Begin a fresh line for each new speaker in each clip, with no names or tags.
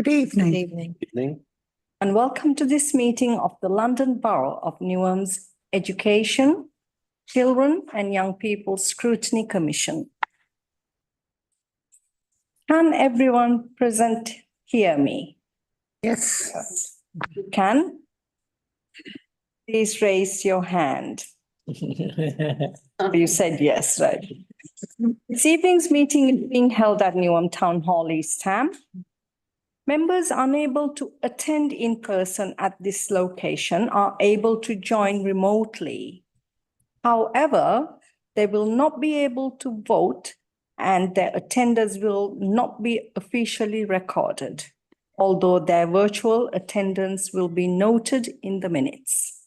Good evening.
Good evening.
Evening.
And welcome to this meeting of the London Borough of Newham's Education, Children and Young People Scrutiny Commission. Can everyone present hear me?
Yes.
You can? Please raise your hand. You said yes, right? This evening's meeting is being held at Newham Town Hall, East Ham. Members unable to attend in person at this location are able to join remotely. However, they will not be able to vote and their attendance will not be officially recorded, although their virtual attendance will be noted in the minutes.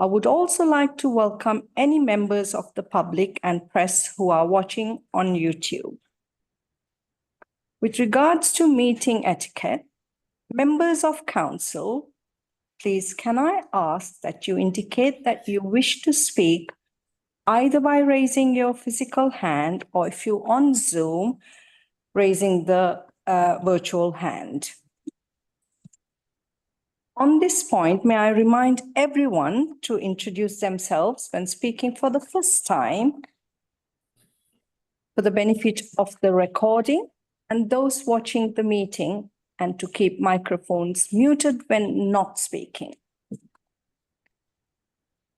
I would also like to welcome any members of the public and press who are watching on YouTube. With regards to meeting etiquette, members of council, please can I ask that you indicate that you wish to speak either by raising your physical hand or if you're on Zoom, raising the virtual hand. On this point, may I remind everyone to introduce themselves when speaking for the first time for the benefit of the recording and those watching the meeting, and to keep microphones muted when not speaking.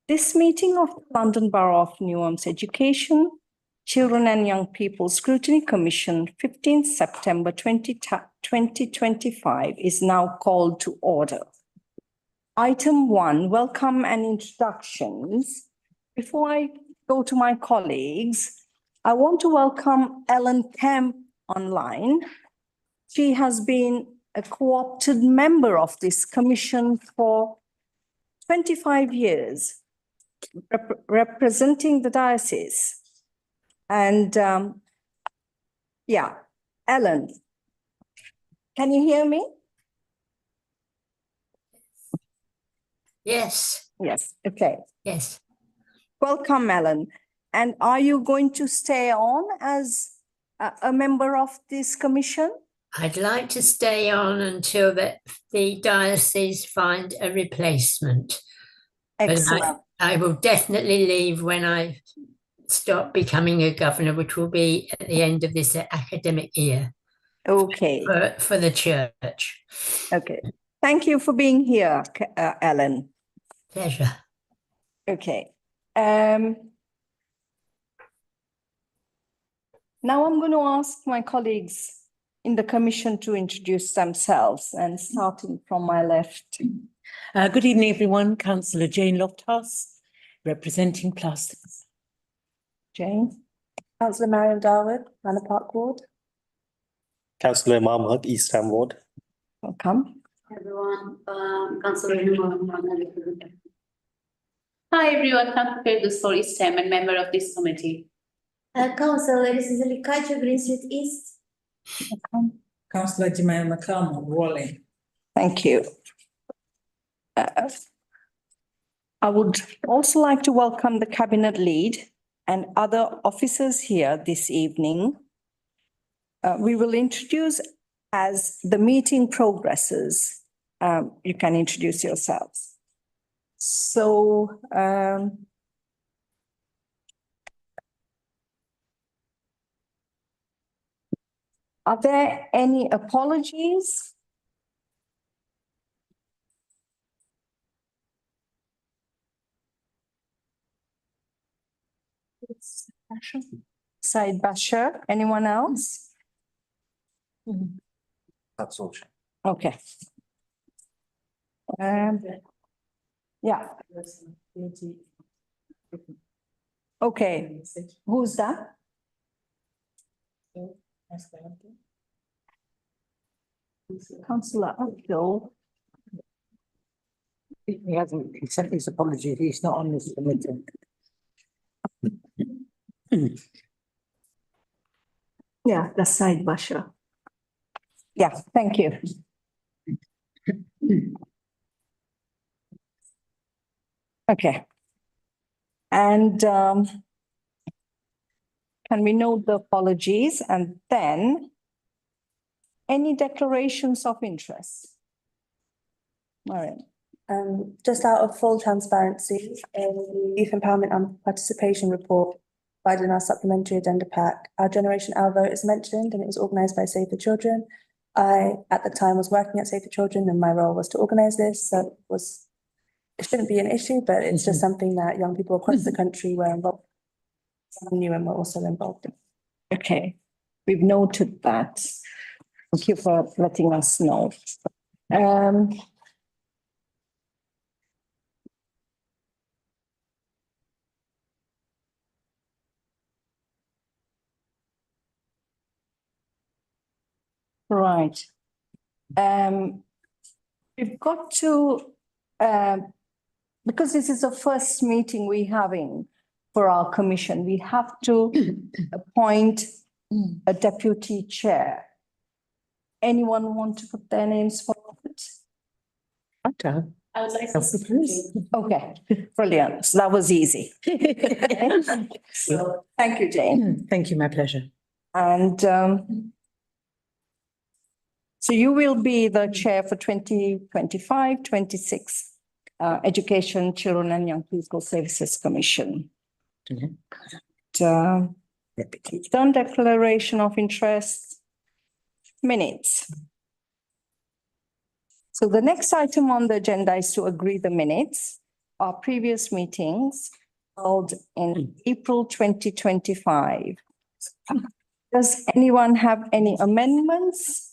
This meeting of the London Borough of Newham's Education, Children and Young People Scrutiny Commission, 15th September 2025 is now called to order. Item 1, welcome and introductions. Before I go to my colleagues, I want to welcome Ellen Kemp online. She has been a co-opted member of this commission for 25 years, representing the diocese. And yeah, Ellen, can you hear me?
Yes.
Yes, okay.
Yes.
Welcome, Ellen. And are you going to stay on as a member of this commission?
I'd like to stay on until the diocese find a replacement.
Excellent.
I will definitely leave when I stop becoming a governor, which will be at the end of this academic year.
Okay.
For the church.
Okay. Thank you for being here, Ellen.
Pleasure.
Okay. Now I'm going to ask my colleagues in the commission to introduce themselves, and starting from my left.
Good evening, everyone. Councillor Jane Lofthouse, representing Plasters.
Jane. Councillor Mariam Darwood, Manor Park Ward.
Councillor Mahmood, East Ham Ward.
Welcome.
Everyone, Councillor Hi everyone, Councillor Firdaus for East Ham and member of this committee.
Councillor Cicely Kacho, Green Street East.
Welcome.
Councillor Jemima McCarmel, Raleigh.
Thank you. I would also like to welcome the cabinet lead and other officers here this evening. We will introduce as the meeting progresses. You can introduce yourselves. So, are there any apologies? Said Bashir, anyone else?
That's all.
Okay. Yeah. Okay. Who's that? Councillor Abdul.
He hasn't sent his apology. He's not on this committee.
Yeah, that's Said Bashir. Yeah, thank you. Okay. And can we note the apologies, and then any declarations of interest? Mariam.
Just out of full transparency, in the Youth Empowerment and Participation Report provided in our supplementary addenda pack, our Generation Our Vote is mentioned, and it was organised by Save the Children. I, at the time, was working at Save the Children, and my role was to organise this, so it shouldn't be an issue, but it's just something that young people across the country were involved. Some new and were also involved in.
Okay, we've noted that. Thank you for letting us know. Right. We've got to, because this is the first meeting we're having for our commission, we have to appoint a deputy chair. Anyone want to put their names forward?
I would like
Councillor Bruce.
Okay, brilliant. So that was easy. So, thank you, Jane.
Thank you, my pleasure.
And so you will be the chair for 2025-26 Education, Children and Young People Services Commission. Done declaration of interest, minutes. So the next item on the agenda is to agree the minutes of previous meetings held in April 2025. Does anyone have any amendments?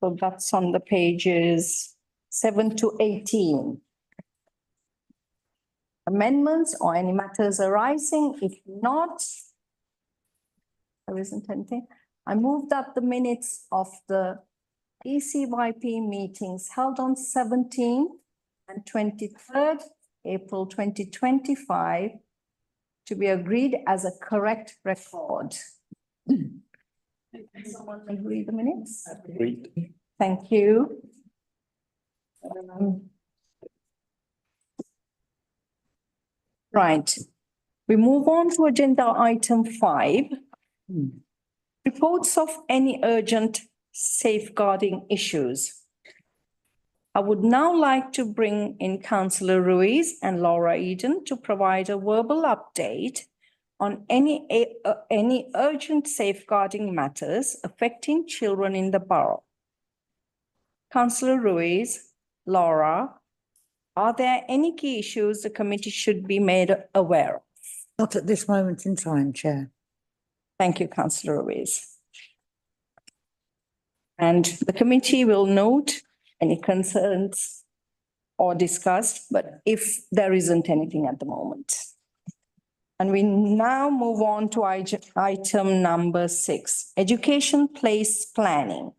So that's on the pages 7 to 18. Amendments or any matters arising? If not, there isn't anything. I move that the minutes of the ECYP meetings held on 17th and 23rd April 2025 to be agreed as a correct record. Someone agree the minutes?
Agreed.
Thank you. Right. We move on to agenda item 5. Reports of any urgent safeguarding issues. I would now like to bring in Councillor Ruiz and Laura Eden to provide a verbal update on any urgent safeguarding matters affecting children in the borough. Councillor Ruiz, Laura, are there any key issues the committee should be made aware of?
Not at this moment in time, Chair.
Thank you, Councillor Ruiz. And the committee will note any concerns or discussed, but if there isn't anything at the moment. And we now move on to item number 6, education place planning.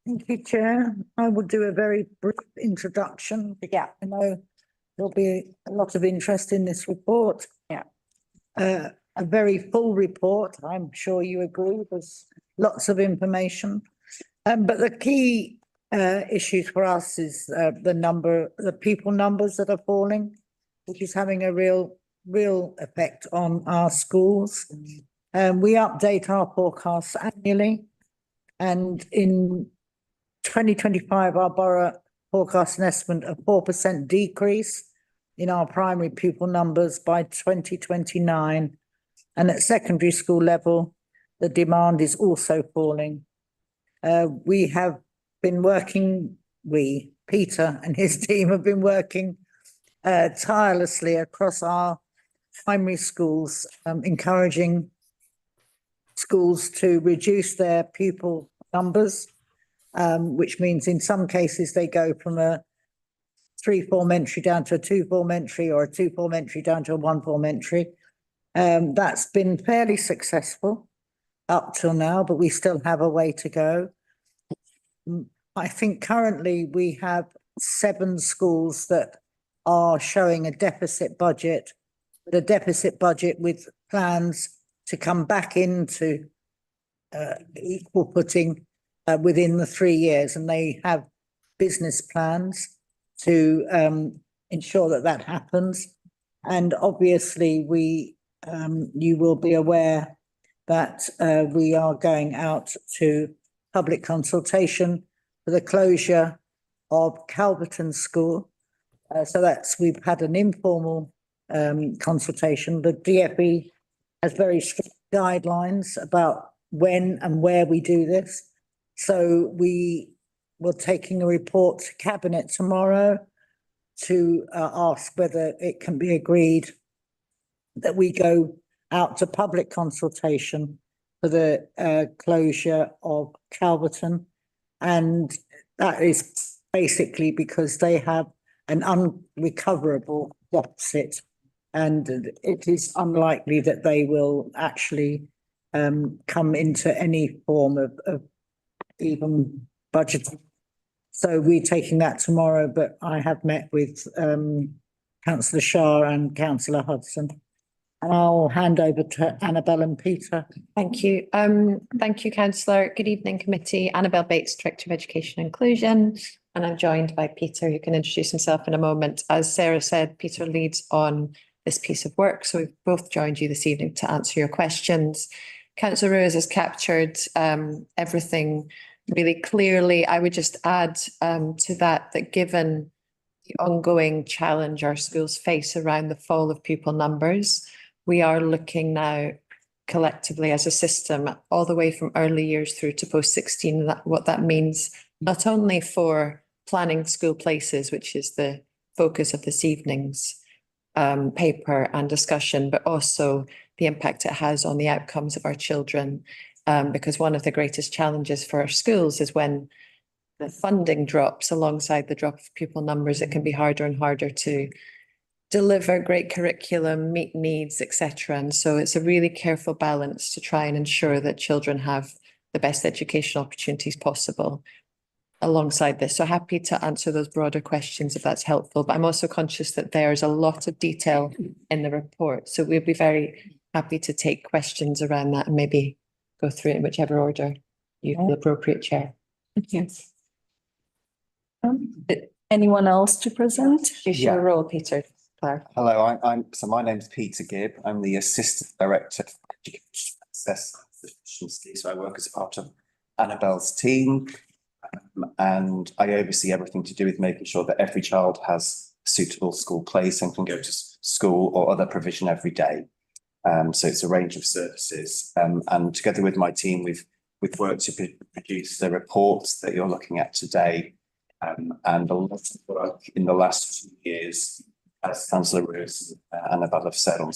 Thank you, Chair. I will do a very brief introduction.
Yeah.
I know there'll be a lot of interest in this report.
Yeah.
A very full report. I'm sure you agree. There's lots of information. But the key issues for us is the people numbers that are falling, which is having a real effect on our schools. We update our forecasts annually, and in 2025, our borough forecast an estimate of 4% decrease in our primary pupil numbers by 2029. And at secondary school level, the demand is also falling. We have been working, Peter and his team have been working tirelessly across our primary schools, encouraging schools to reduce their pupil numbers, which means in some cases they go from a 3-form entry down to a 2-form entry, or a 2-form entry down to a 1-form entry. That's been fairly successful up till now, but we still have a way to go. I think currently we have 7 schools that are showing a deficit budget with plans to come back into equal footing within the 3 years, and they have business plans to ensure that happens. And obviously we you will be aware that we are going out to public consultation for the closure of Calverton School. We've had an informal consultation. The DFE has very strict guidelines about when and where we do this. So we were taking a report to Cabinet tomorrow to ask whether it can be agreed that we go out to public consultation for the closure of Calverton. And that is basically because they have an unrecoverable deficit, and it is unlikely that they will actually come into any form of even budgeting. So we're taking that tomorrow, but I have met with Councillor Shah and Councillor Hudson. And I'll hand over to Annabelle and Peter.
Thank you. Thank you, councillor. Good evening, committee. Annabelle Bates, Director of Education and Inclusion. And I'm joined by Peter, who can introduce himself in a moment. As Sarah said, Peter leads on this piece of work. So we've both joined you this evening to answer your questions. Councillor Ruiz has captured everything really clearly. I would just add to that given the ongoing challenge our schools face around the fall of pupil numbers, we are looking now collectively as a system all the way from early years through to post-16, what that means, not only for planning school places, which is the focus of this evening's paper and discussion, but also the impact it has on the outcomes of our children. Because one of the greatest challenges for our schools is when the funding drops alongside the drop of pupil numbers, it can be harder and harder to deliver great curriculum, meet needs, etc. And so it's a really careful balance to try and ensure that children have the best educational opportunities possible alongside this. So happy to answer those broader questions if that's helpful. But I'm also conscious that there's a lot of detail in the report. So we'll be very happy to take questions around that and maybe go through it in whichever order you feel appropriate, Chair.
Yes. Anyone else to present?
Use your role, Peter. Claire.
Hello, so my name's Peter Gibb. I'm the Assistant Director for Education Access and Efficiency. So I work as part of Annabelle's team, and I oversee everything to do with making sure that every child has a suitable school place and can go to school or other provision every day. So it's a range of services, and together with my team, we've worked to produce the reports that you're looking at today, and a lot of work in the last few years, as Councillor Ruiz and Annabelle have said, on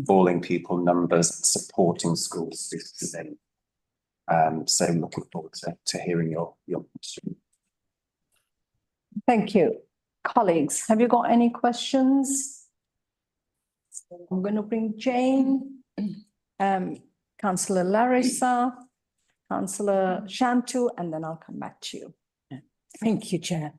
falling pupil numbers and supporting schools today. So I'm looking forward to hearing your question.
Thank you. Colleagues, have you got any questions? I'm going to bring Jane, Councillor Larissa, Councillor Shantu, and then I'll come back to you.
Thank you, Chair.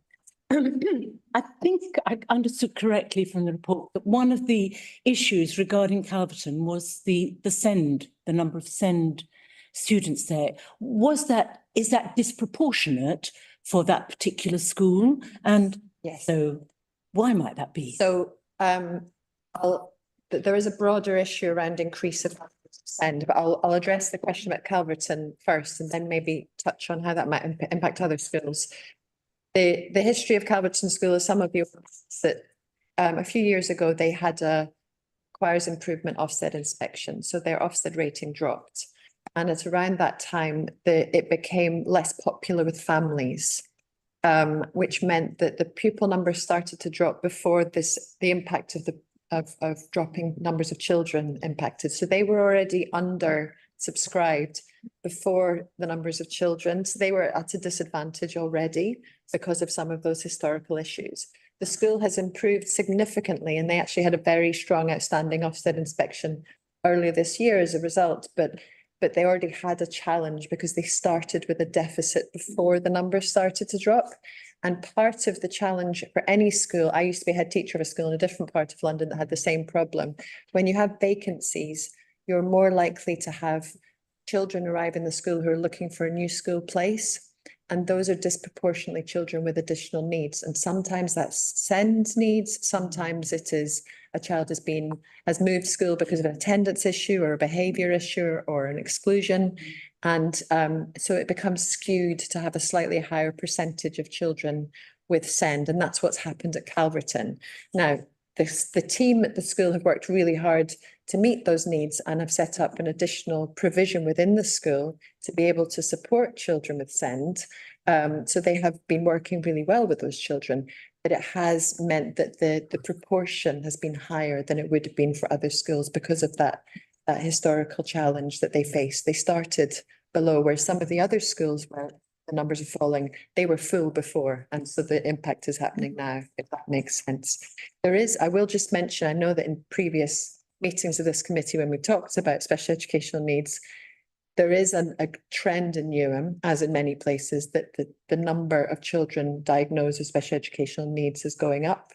I think I understood correctly from the report that one of the issues regarding Calverton was the number of SEND students there. Is that disproportionate for that particular school? And
yes,
so why might that be?
So there is a broader issue around increase of SEND, but I'll address the question about Calverton first and then maybe touch on how that might impact other schools. The history of Calverton School, as some of you know, that a few years ago they had a requires improvement Ofsted inspection, so their Ofsted rating dropped, and at around that time it became less popular with families, which meant that the pupil numbers started to drop before the impact of dropping numbers of children impacted. So they were already under subscribed before the numbers of children. So they were at a disadvantage already because of some of those historical issues. The school has improved significantly, and they actually had a very strong outstanding Ofsted inspection earlier this year as a result, but they already had a challenge because they started with a deficit before the numbers started to drop. And part of the challenge for any school, I used to be head teacher of a school in a different part of London that had the same problem. When you have vacancies, you're more likely to have children arrive in the school who are looking for a new school place. And those are disproportionately children with additional needs. And sometimes that's SEND needs, sometimes it is a child has moved school because of an attendance issue or a behaviour issue or an exclusion. And so it becomes skewed to have a slightly higher percentage of children with SEND, and that's what's happened at Calverton. Now, the team at the school have worked really hard to meet those needs and have set up an additional provision within the school to be able to support children with SEND. So they have been working really well with those children, but it has meant that the proportion has been higher than it would have been for other schools because of that historical challenge that they faced. They started below, where some of the other schools where the numbers are falling, they were full before, and so the impact is happening now, if that makes sense. I will just mention, I know that in previous meetings of this committee, when we talked about special educational needs, there is a trend in Newham, as in many places, that the number of children diagnosed with special educational needs is going up.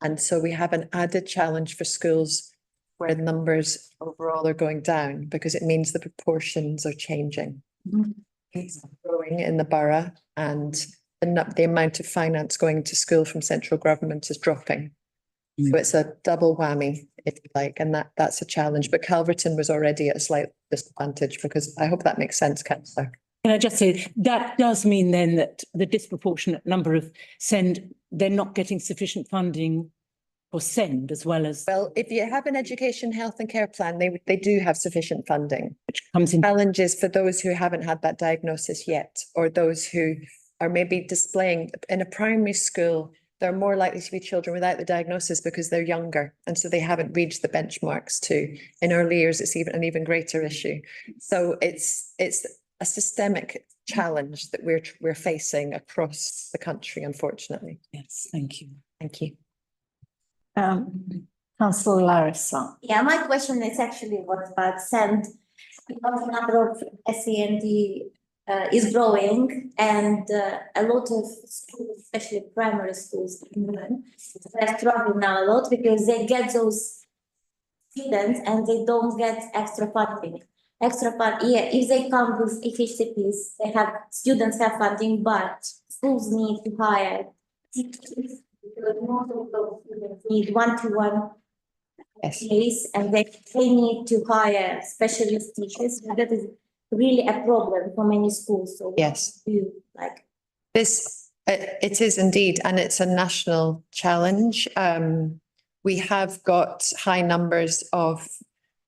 And so we have an added challenge for schools where the numbers overall are going down, because it means the proportions are changing. It's growing in the borough, and the amount of finance going to school from central government is dropping. So it's a double whammy, if you like, and that's a challenge. But Calverton was already at a slight disadvantage, because I hope that makes sense, Councillor.
Can I just say, that does mean then that the disproportionate number of SEND, they're not getting sufficient funding for SEND as well as.
Well, if you have an education, health and care plan, they do have sufficient funding.
Which comes in.
Challenges for those who haven't had that diagnosis yet, or those who are maybe displaying in a primary school. They're more likely to be children without the diagnosis because they're younger, and so they haven't reached the benchmarks too. In early years, it's an even greater issue. So it's a systemic challenge that we're facing across the country, unfortunately.
Yes, thank you.
Thank you.
Councillor Larissa.
Yeah, my question is actually what about SEND, because the number of SEND is growing, and a lot of schools, especially primary schools, they're struggling now a lot because they get those students and they don't get extra funding. If they come with ECYPs, students have funding, but schools need to hire teachers, because most of those students need one-to-one place, and they need to hire specialist teachers. So that is really a problem for many schools. So
yes,
it
is indeed, and it's a national challenge. We have got high numbers of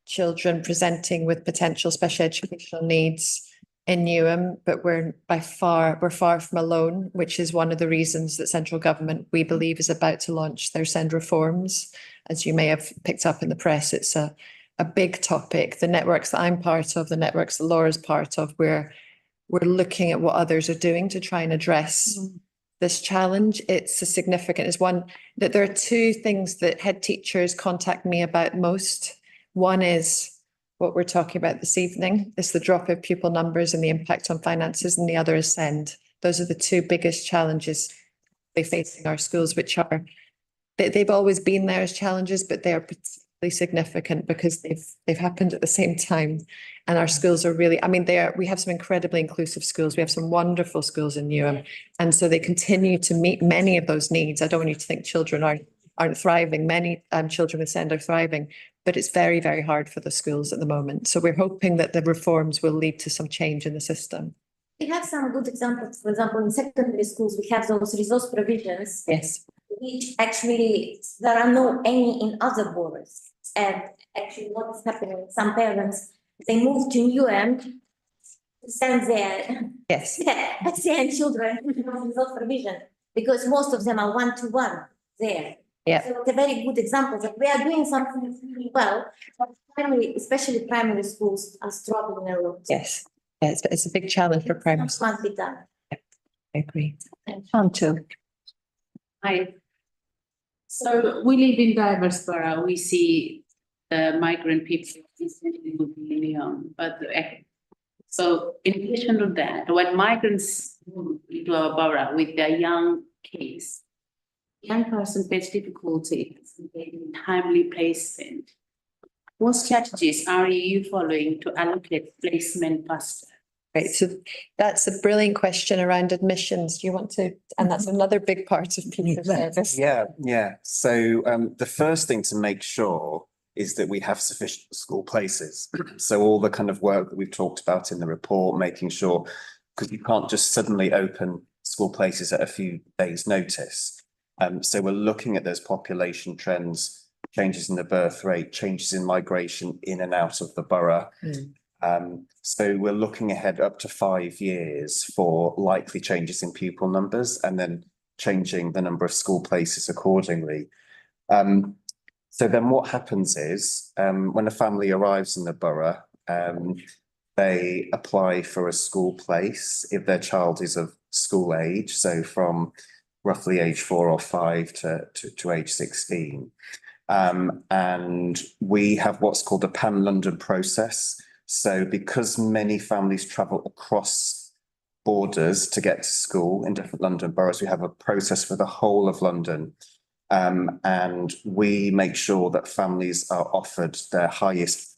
children presenting with potential special educational needs in Newham, but we're far from alone, which is one of the reasons that central government, we believe, is about to launch their SEND reforms. As you may have picked up in the press, it's a big topic. The networks that I'm part of, the networks that Laura's part of, we're looking at what others are doing to try and address this challenge. It's one that there are two things that head teachers contact me about most. One is what we're talking about this evening. It's the drop of pupil numbers and the impact on finances, and the other is SEND. Those are the two biggest challenges they facing our schools, which are, they've always been there as challenges, but they are particularly significant because they've happened at the same time. And our schools are really, we have some incredibly inclusive schools. We have some wonderful schools in Newham. And so they continue to meet many of those needs. I don't want you to think children aren't thriving. Many children with SEND are thriving, but it's very, very hard for the schools at the moment. So we're hoping that the reforms will lead to some change in the system.
We have some good examples. For example, in secondary schools, we have those resource provisions.
Yes.
Which actually, there are no any in other boroughs. And actually what is happening, some parents, they move to Newham to send their SEN children resource provision, because most of them are one-to-one there.
Yeah.
So it's a very good example that we are doing something really well, but especially primary schools are struggling a lot.
Yes, it's a big challenge for primary schools.
Must be done.
I agree.
Hi. So we live in diverse borough. We see migrant people but so in addition to that, when migrants move into our borough with their young kids, young person face difficulties in getting timely placement. What strategies are you following to allocate placement faster?
Right, so that's a brilliant question around admissions. Do you want to, and that's another big part of Peter's service.
Yeah. So the first thing to make sure is that we have sufficient school places. So all the kind of work that we've talked about in the report, making sure, because you can't just suddenly open school places at a few days' notice. So we're looking at those population trends, changes in the birth rate, changes in migration in and out of the borough. So we're looking ahead up to 5 years for likely changes in pupil numbers and then changing the number of school places accordingly. So then what happens is when a family arrives in the borough, they apply for a school place if their child is of school age, so from roughly age 4 or 5 to age 16. And we have what's called a pan-London process. So because many families travel across borders to get to school in different London boroughs, we have a process for the whole of London. And we make sure that families are offered their highest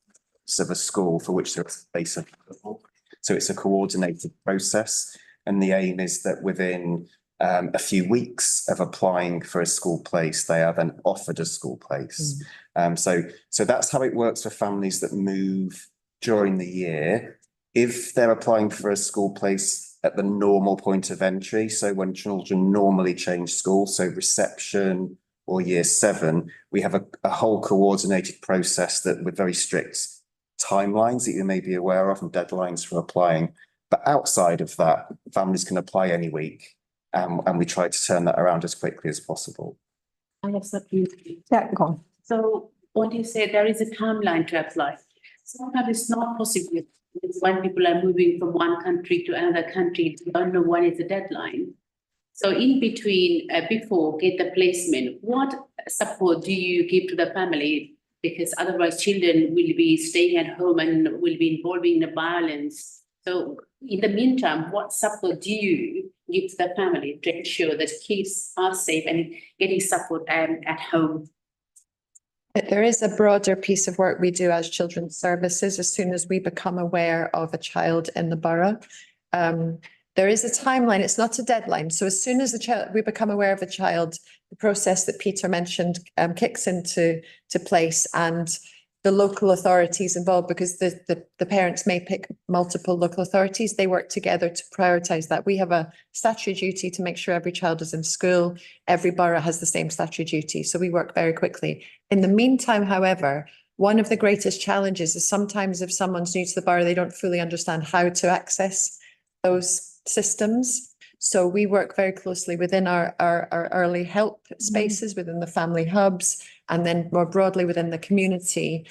of a school for which there is a place available. So it's a coordinated process. And the aim is that within a few weeks of applying for a school place, they are then offered a school place. So that's how it works for families that move during the year. If they're applying for a school place at the normal point of entry, so when children normally change school, so reception or year 7, we have a whole coordinated process that with very strict timelines that you may be aware of and deadlines for applying. But outside of that, families can apply any week. And we try to turn that around as quickly as possible.
I have something.
Yeah, go on.
So what you said, there is a timeline to apply. Sometimes it's not possible when people are moving from one country to another country, they don't know when is the deadline. So in between, before get the placement, what support do you give to the family? Because otherwise children will be staying at home and will be involved in the violence. So in the meantime, what support do you give to the family to ensure that kids are safe and getting support at home?
There is a broader piece of work we do as children's services as soon as we become aware of a child in the borough. There is a timeline, it's not a deadline. So as soon as we become aware of a child, the process that Peter mentioned kicks into place, and the local authorities involved, because the parents may pick multiple local authorities, they work together to prioritise that. We have a statutory duty to make sure every child is in school. Every borough has the same statutory duty, so we work very quickly. In the meantime, however, one of the greatest challenges is sometimes if someone's new to the borough, they don't fully understand how to access those systems. So we work very closely within our early help spaces, within the family hubs, and then more broadly within the community.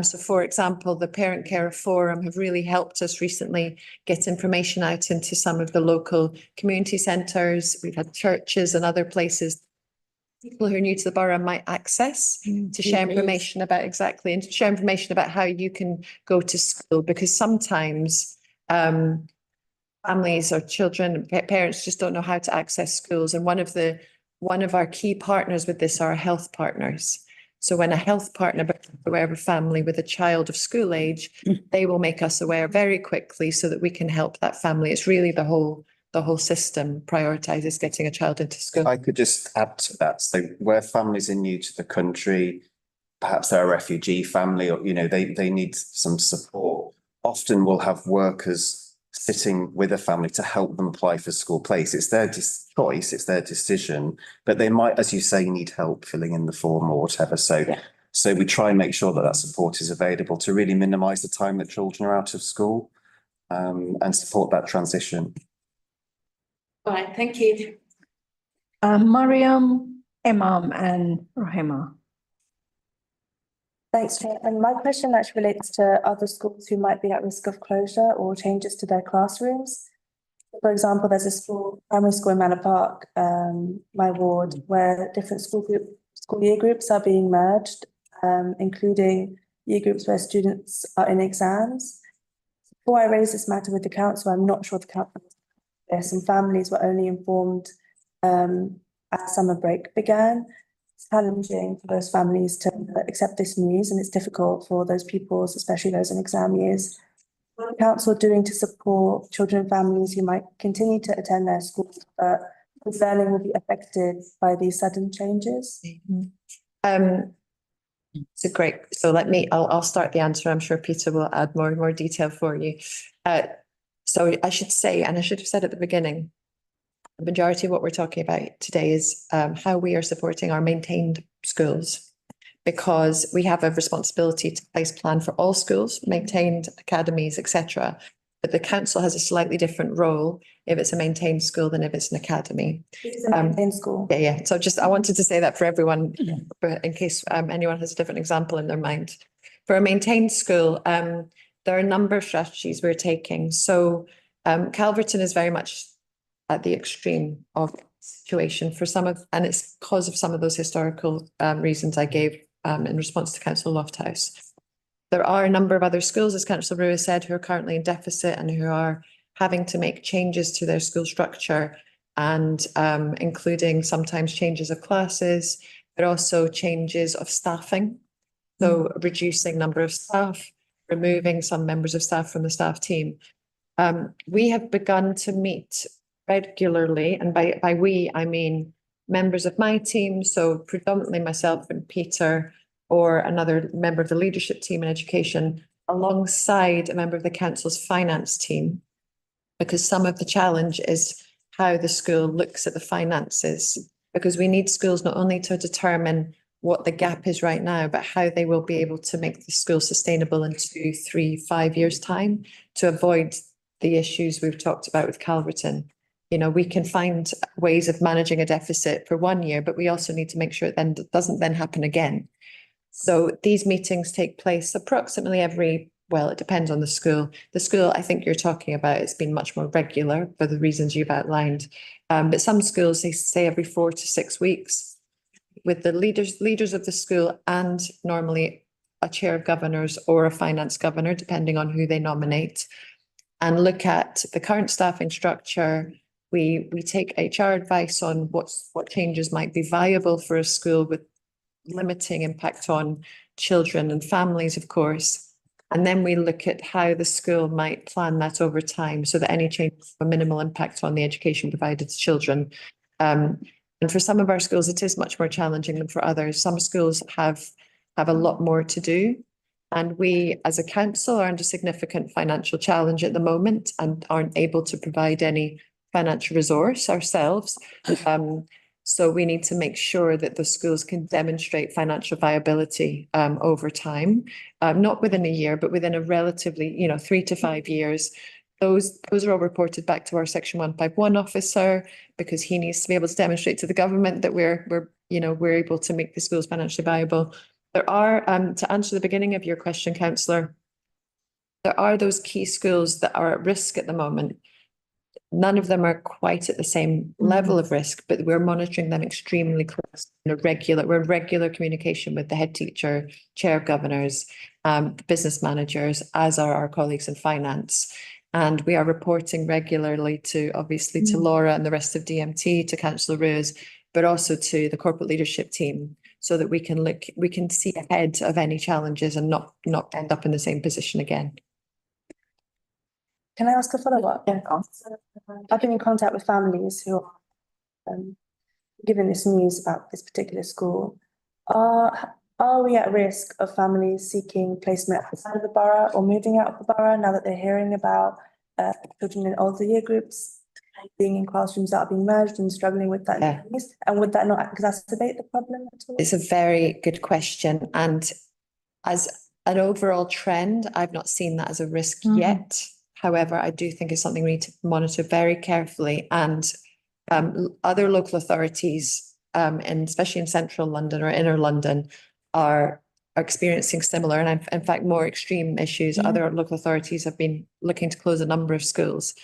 So for example, the Parent Care Forum have really helped us recently get information out into some of the local community centres. We've had churches and other places people who are new to the borough might access to share information about and to share information about how you can go to school, because sometimes families or children, parents just don't know how to access schools. And one of our key partners with this are health partners. So when a health partner becomes aware of a family with a child of school age, they will make us aware very quickly so that we can help that family. It's really the whole system prioritises getting a child into school.
I could just add to that. So where families are new to the country, perhaps they're a refugee family, or, they need some support. Often we'll have workers sitting with a family to help them apply for school place. It's their choice, it's their decision, but they might, as you say, need help filling in the form or whatever. So we try and make sure that support is available to really minimise the time that children are out of school and support that transition.
All right, thank you.
Mariam, Imam and Rahima.
Thanks, Chair. And my question actually relates to other schools who might be at risk of closure or changes to their classrooms. For example, there's a primary school in Manor Park, my ward, where different school year groups are being merged, including year groups where students are in exams. Before I raised this matter with the council, I'm not sure the council and families were only informed as summer break began. It's challenging for those families to accept this news, and it's difficult for those pupils, especially those in exam years, What is the council doing to support children and families who might continue to attend their schools, but whose learning will be affected by these sudden changes?
It's a great, so I'll start the answer. I'm sure Peter will add more detail for you. So I should say, and I should have said at the beginning, the majority of what we're talking about today is how we are supporting our maintained schools, because we have a responsibility to place plan for all schools, maintained academies, etc. But the council has a slightly different role if it's a maintained school than if it's an academy.
It's a maintained school.
Yeah. So I wanted to say that for everyone, but in case anyone has a different example in their mind. For a maintained school, there are a number of strategies we're taking. So Calverton is very much at the extreme of the situation for and it's because of some of those historical reasons I gave in response to Councillor Lofthouse. There are a number of other schools, as Councillor Rua said, who are currently in deficit and who are having to make changes to their school structure, and including sometimes changes of classes, but also changes of staffing. So reducing number of staff, removing some members of staff from the staff team. We have begun to meet regularly, and by we, I mean members of my team, so predominantly myself and Peter, or another member of the leadership team in education, alongside a member of the council's finance team, because some of the challenge is how the school looks at the finances, because we need schools not only to determine what the gap is right now, but how they will be able to make the school sustainable in 2, 3, 5 years' time, to avoid the issues we've talked about with Calverton. You know, we can find ways of managing a deficit for 1 year, but we also need to make sure it doesn't then happen again. So these meetings take place approximately it depends on the school. The school I think you're talking about, it's been much more regular for the reasons you've outlined. But some schools, they say every 4 to 6 weeks, with the leaders of the school, and normally a chair of governors or a finance governor, depending on who they nominate, and look at the current staffing structure. We take HR advice on what changes might be viable for a school with limiting impact on children and families, of course. And then we look at how the school might plan that over time, so that any changes have a minimal impact on the education provided to children. And for some of our schools, it is much more challenging than for others. Some schools have a lot more to do. And we, as a council, are under significant financial challenge at the moment and aren't able to provide any financial resource ourselves. So we need to make sure that the schools can demonstrate financial viability over time, not within a year, but within a relatively, 3 to 5 years. Those are all reported back to our Section 151 officer, because he needs to be able to demonstrate to the government that we're able to make the schools financially viable. There are, to answer the beginning of your question, councillor, there are those key schools that are at risk at the moment. None of them are quite at the same level of risk, but we're monitoring them extremely close. We're in regular communication with the head teacher, chair of governors, business managers, as are our colleagues in finance. And we are reporting regularly to Laura and the rest of DMT, to Councillor Rose, but also to the corporate leadership team, so that we can see ahead of any challenges and not end up in the same position again.
Can I ask a follow-up? Yeah. I've been in contact with families who are given this news about this particular school. Are we at risk of families seeking placement outside of the borough or moving out of the borough now that they're hearing about children in older year groups being in classrooms that are being merged and struggling with that?
Yeah.
And would that not exacerbate the problem at all?
It's a very good question. And as an overall trend, I've not seen that as a risk yet. However, I do think it's something we need to monitor very carefully. And other local authorities, and especially in central London or inner London, are experiencing similar and in fact more extreme issues. Other local authorities have been looking to close a number of schools.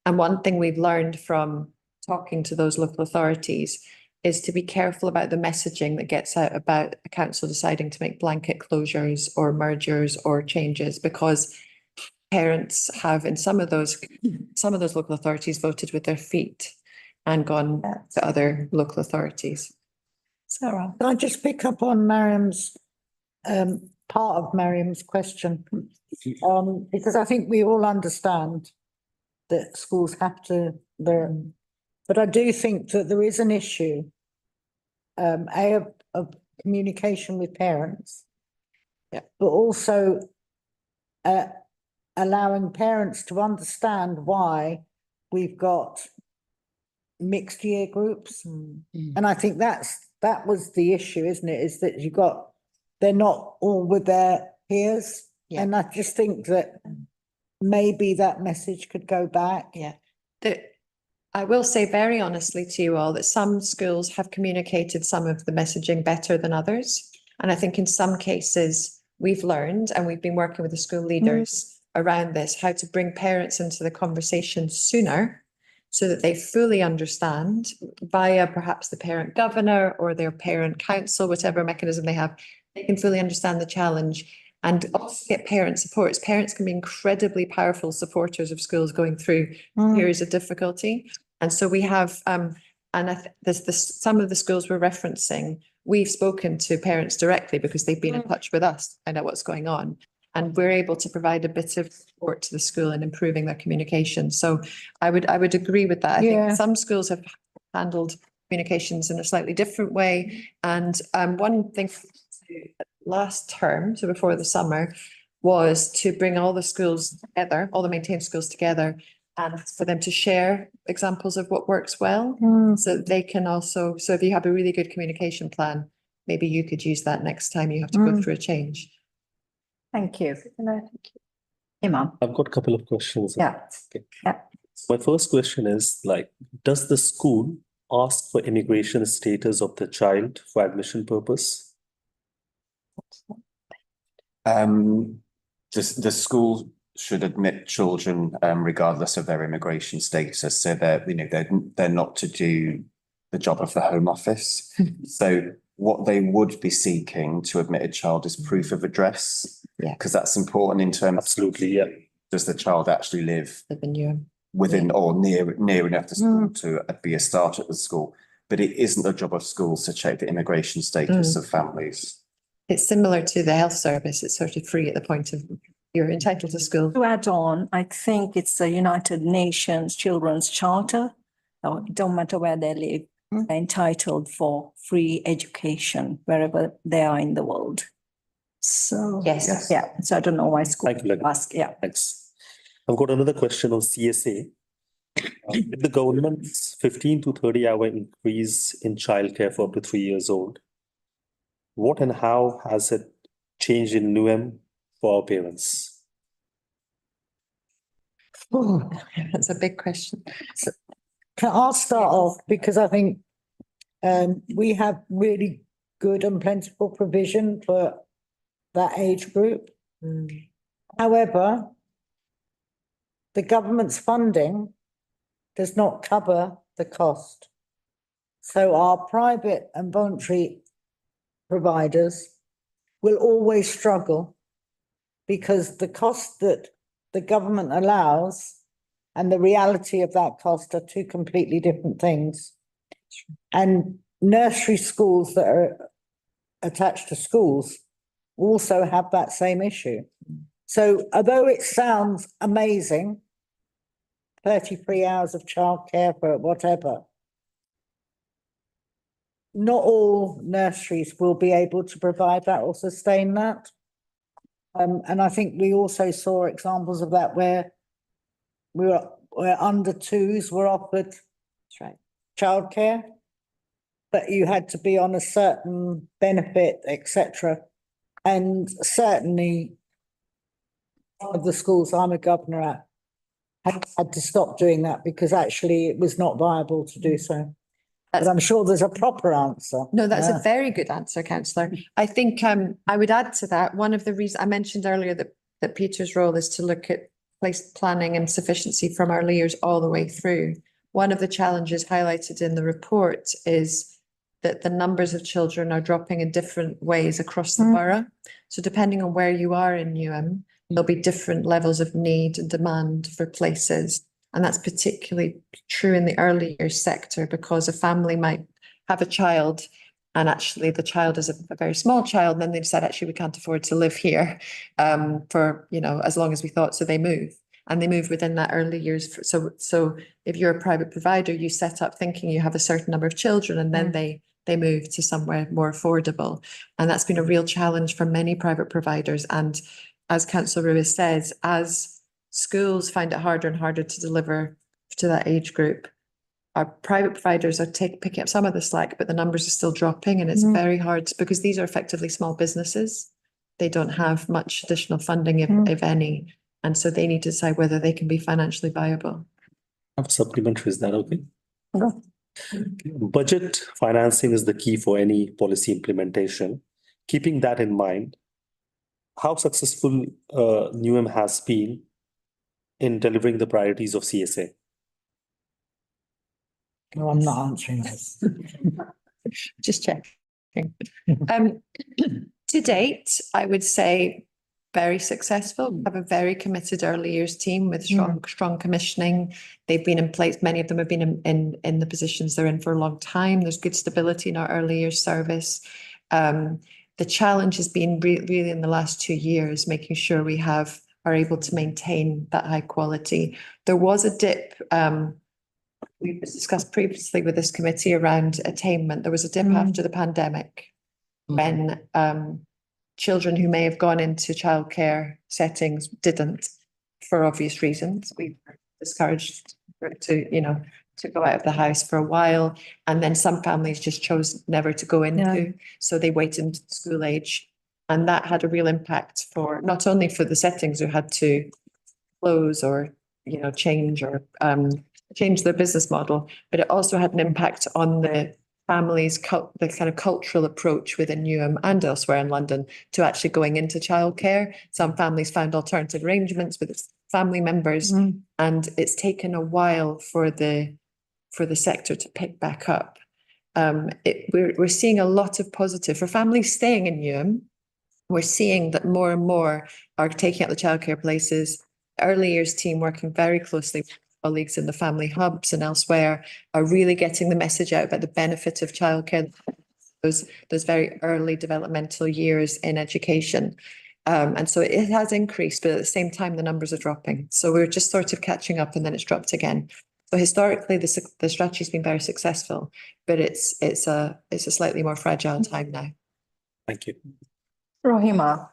And one thing we've learned from talking to those local authorities is to be careful about the messaging that gets out about a council deciding to make blanket closures or mergers or changes, because parents have in some of those local authorities voted with their feet and gone to other local authorities.
Sarah, can I just pick up on Mariam's part of Miriam's question. Because I think we all understand that schools have to learn. But I do think that there is an issue, of communication with parents.
Yeah.
But also allowing parents to understand why we've got mixed year groups. And I think that was the issue, isn't it? Is that they're not all with their peers.
Yeah.
And I just think that maybe that message could go back.
Yeah. I will say very honestly to you all that some schools have communicated some of the messaging better than others. And I think in some cases we've learned, and we've been working with the school leaders around this, how to bring parents into the conversation sooner so that they fully understand via perhaps the parent governor or their parent council, whatever mechanism they have, they can fully understand the challenge and also get parent supports. Parents can be incredibly powerful supporters of schools going through periods of difficulty. And so we have, some of the schools we're referencing, we've spoken to parents directly because they've been in touch with us, find out what's going on. And we're able to provide a bit of support to the school in improving their communication. So I would agree with that. I think some schools have handled communications in a slightly different way. And one thing last term, so before the summer, was to bring all the schools together, all the maintained schools together, and for them to share examples of what works well. So they can also, so if you have a really good communication plan, maybe you could use that next time you have to go through a change.
Thank you.
No, thank you.
Imam.
I've got a couple of questions.
Yeah.
Okay.
Yeah.
My first question is does the school ask for immigration status of the child for admission purpose?
The school should admit children regardless of their immigration status, so they're not to do the job of the Home Office. So what they would be seeking to admit a child is proof of address.
Yeah.
Because that's important in terms.
Absolutely, yeah.
Does the child actually live
You.
within or near enough to school to be a starter at the school? But it isn't the job of schools to check the immigration status of families.
It's similar to the health service. It's sort of free at the point of you're entitled to school.
To add on, I think it's the United Nations Children's Charter. It don't matter where they live, they're entitled for free education wherever they are in the world. So.
Yes.
Yeah, so I don't know why school
Thank you, Lynn.
ask, yeah.
Thanks. I've got another question on CSA. With the government's 15 to 30 hour increase in childcare for up to 3 years old, what and how has it changed in NUM for our parents?
That's a big question.
I'll start off because I think we have really good and plentiful provision for that age group. However, the government's funding does not cover the cost. So our private and voluntary providers will always struggle because the cost that the government allows and the reality of that cost are two completely different things. And nursery schools that are attached to schools also have that same issue. So although it sounds amazing, 33 hours of childcare for whatever, not all nurseries will be able to provide that or sustain that. And I think we also saw examples of that where where under twos were offered childcare, but you had to be on a certain benefit, etc. And certainly one of the schools I'm a governor at had to stop doing that because actually it was not viable to do so. But I'm sure there's a proper answer.
No, that's a very good answer, councillor. I think I would add to that, one of the reasons I mentioned earlier that Peter's role is to look at place planning and sufficiency from our layers all the way through. One of the challenges highlighted in the report is that the numbers of children are dropping in different ways across the borough. So depending on where you are in Newham, there'll be different levels of need and demand for places. And that's particularly true in the early years sector because a family might have a child And actually the child is a very small child, and then they decide actually we can't afford to live here for, you know, as long as we thought, so they move. And they move within that early years. So if you're a private provider, you set up thinking you have a certain number of children, and then they move to somewhere more affordable. And that's been a real challenge for many private providers. And as Councillor Lewis says, as schools find it harder and harder to deliver to that age group, our private providers are picking up some of the slack, but the numbers are still dropping, and it's very hard because these are effectively small businesses. They don't have much additional funding, if any, and so they need to decide whether they can be financially viable.
I have a supplementary, is that okay? Budget financing is the key for any policy implementation. Keeping that in mind, how successful Newham has been in delivering the priorities of CSA?
No, I'm not answering this.
Just checking. To date, I would say very successful. We have a very committed early years team with strong commissioning. They've been in place. Many of them have been in the positions they're in for a long time. There's good stability in our early years service. The challenge has been really in the last 2 years, making sure we are able to maintain that high quality. There was a dip. We discussed previously with this committee around attainment. There was a dip after the pandemic when children who may have gone into childcare settings didn't, for obvious reasons. We were discouraged to go out of the house for a while, and then some families just chose never to go into, so they waited until school age, and that had a real impact for not only for the settings who had to close or change their business model, but it also had an impact on the families, the kind of cultural approach within Newham and elsewhere in London to actually going into childcare. Some families found alternative arrangements with family members, and it's taken a while for the sector to pick back up. We're seeing a lot of positive for families staying in Newham. We're seeing that more and more are taking up the childcare places. Early years team working very closely with colleagues in the family hubs and elsewhere are really getting the message out about the benefit of childcare, those very early developmental years in education. And so it has increased, but at the same time, the numbers are dropping. So we're just sort of catching up, and then it's dropped again. So historically, the strategy's been very successful, but it's a slightly more fragile time now.
Thank you.
Rohima.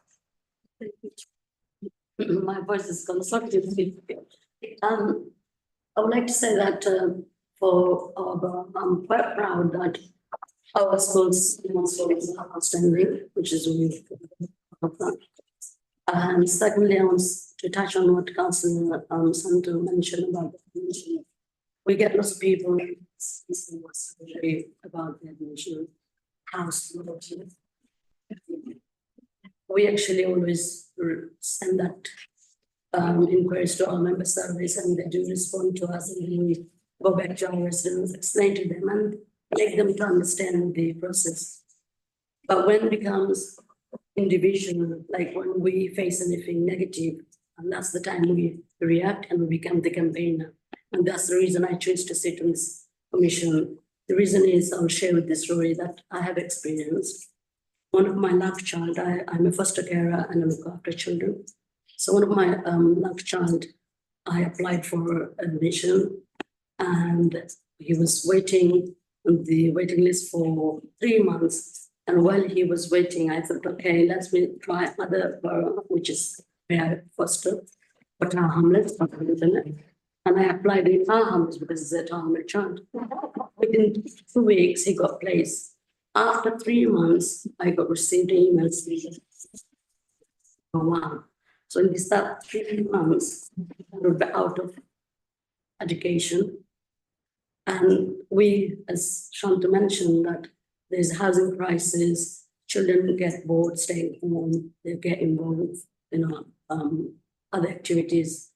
My voice is constructive. I would like to say that I'm quite proud that our schools are outstanding, which is really good. And secondly, I want to touch on what Councillor Santo mentioned about the admission. We get lots of people about the admission house. We actually always send that inquiries to our member service, and they do respond to us, and then we go back to our residents, explain to them and make them to understand the process. But when it becomes individual, like when we face anything negative, and that's the time we react and we become the campaigner. And that's the reason I chose to sit on this commission. The reason is, I'll share with this story that I have experienced. One of my love child, I'm a foster carer and I look after children. So one of my love child, I applied for admission, and he was waiting on the waiting list for 3 months. And while he was waiting, I thought, okay, let's try other borough, which is where foster, but our hamlet, and I applied in our hamlet because it's a Tower Hamlet child. Within 2 weeks, he got placed. After 3 months, I got received emails. Oh, wow. So in this 3 months, I was out of education. And we, as Shanta mentioned, that there's housing crisis, children get bored staying home, they get involved in other activities,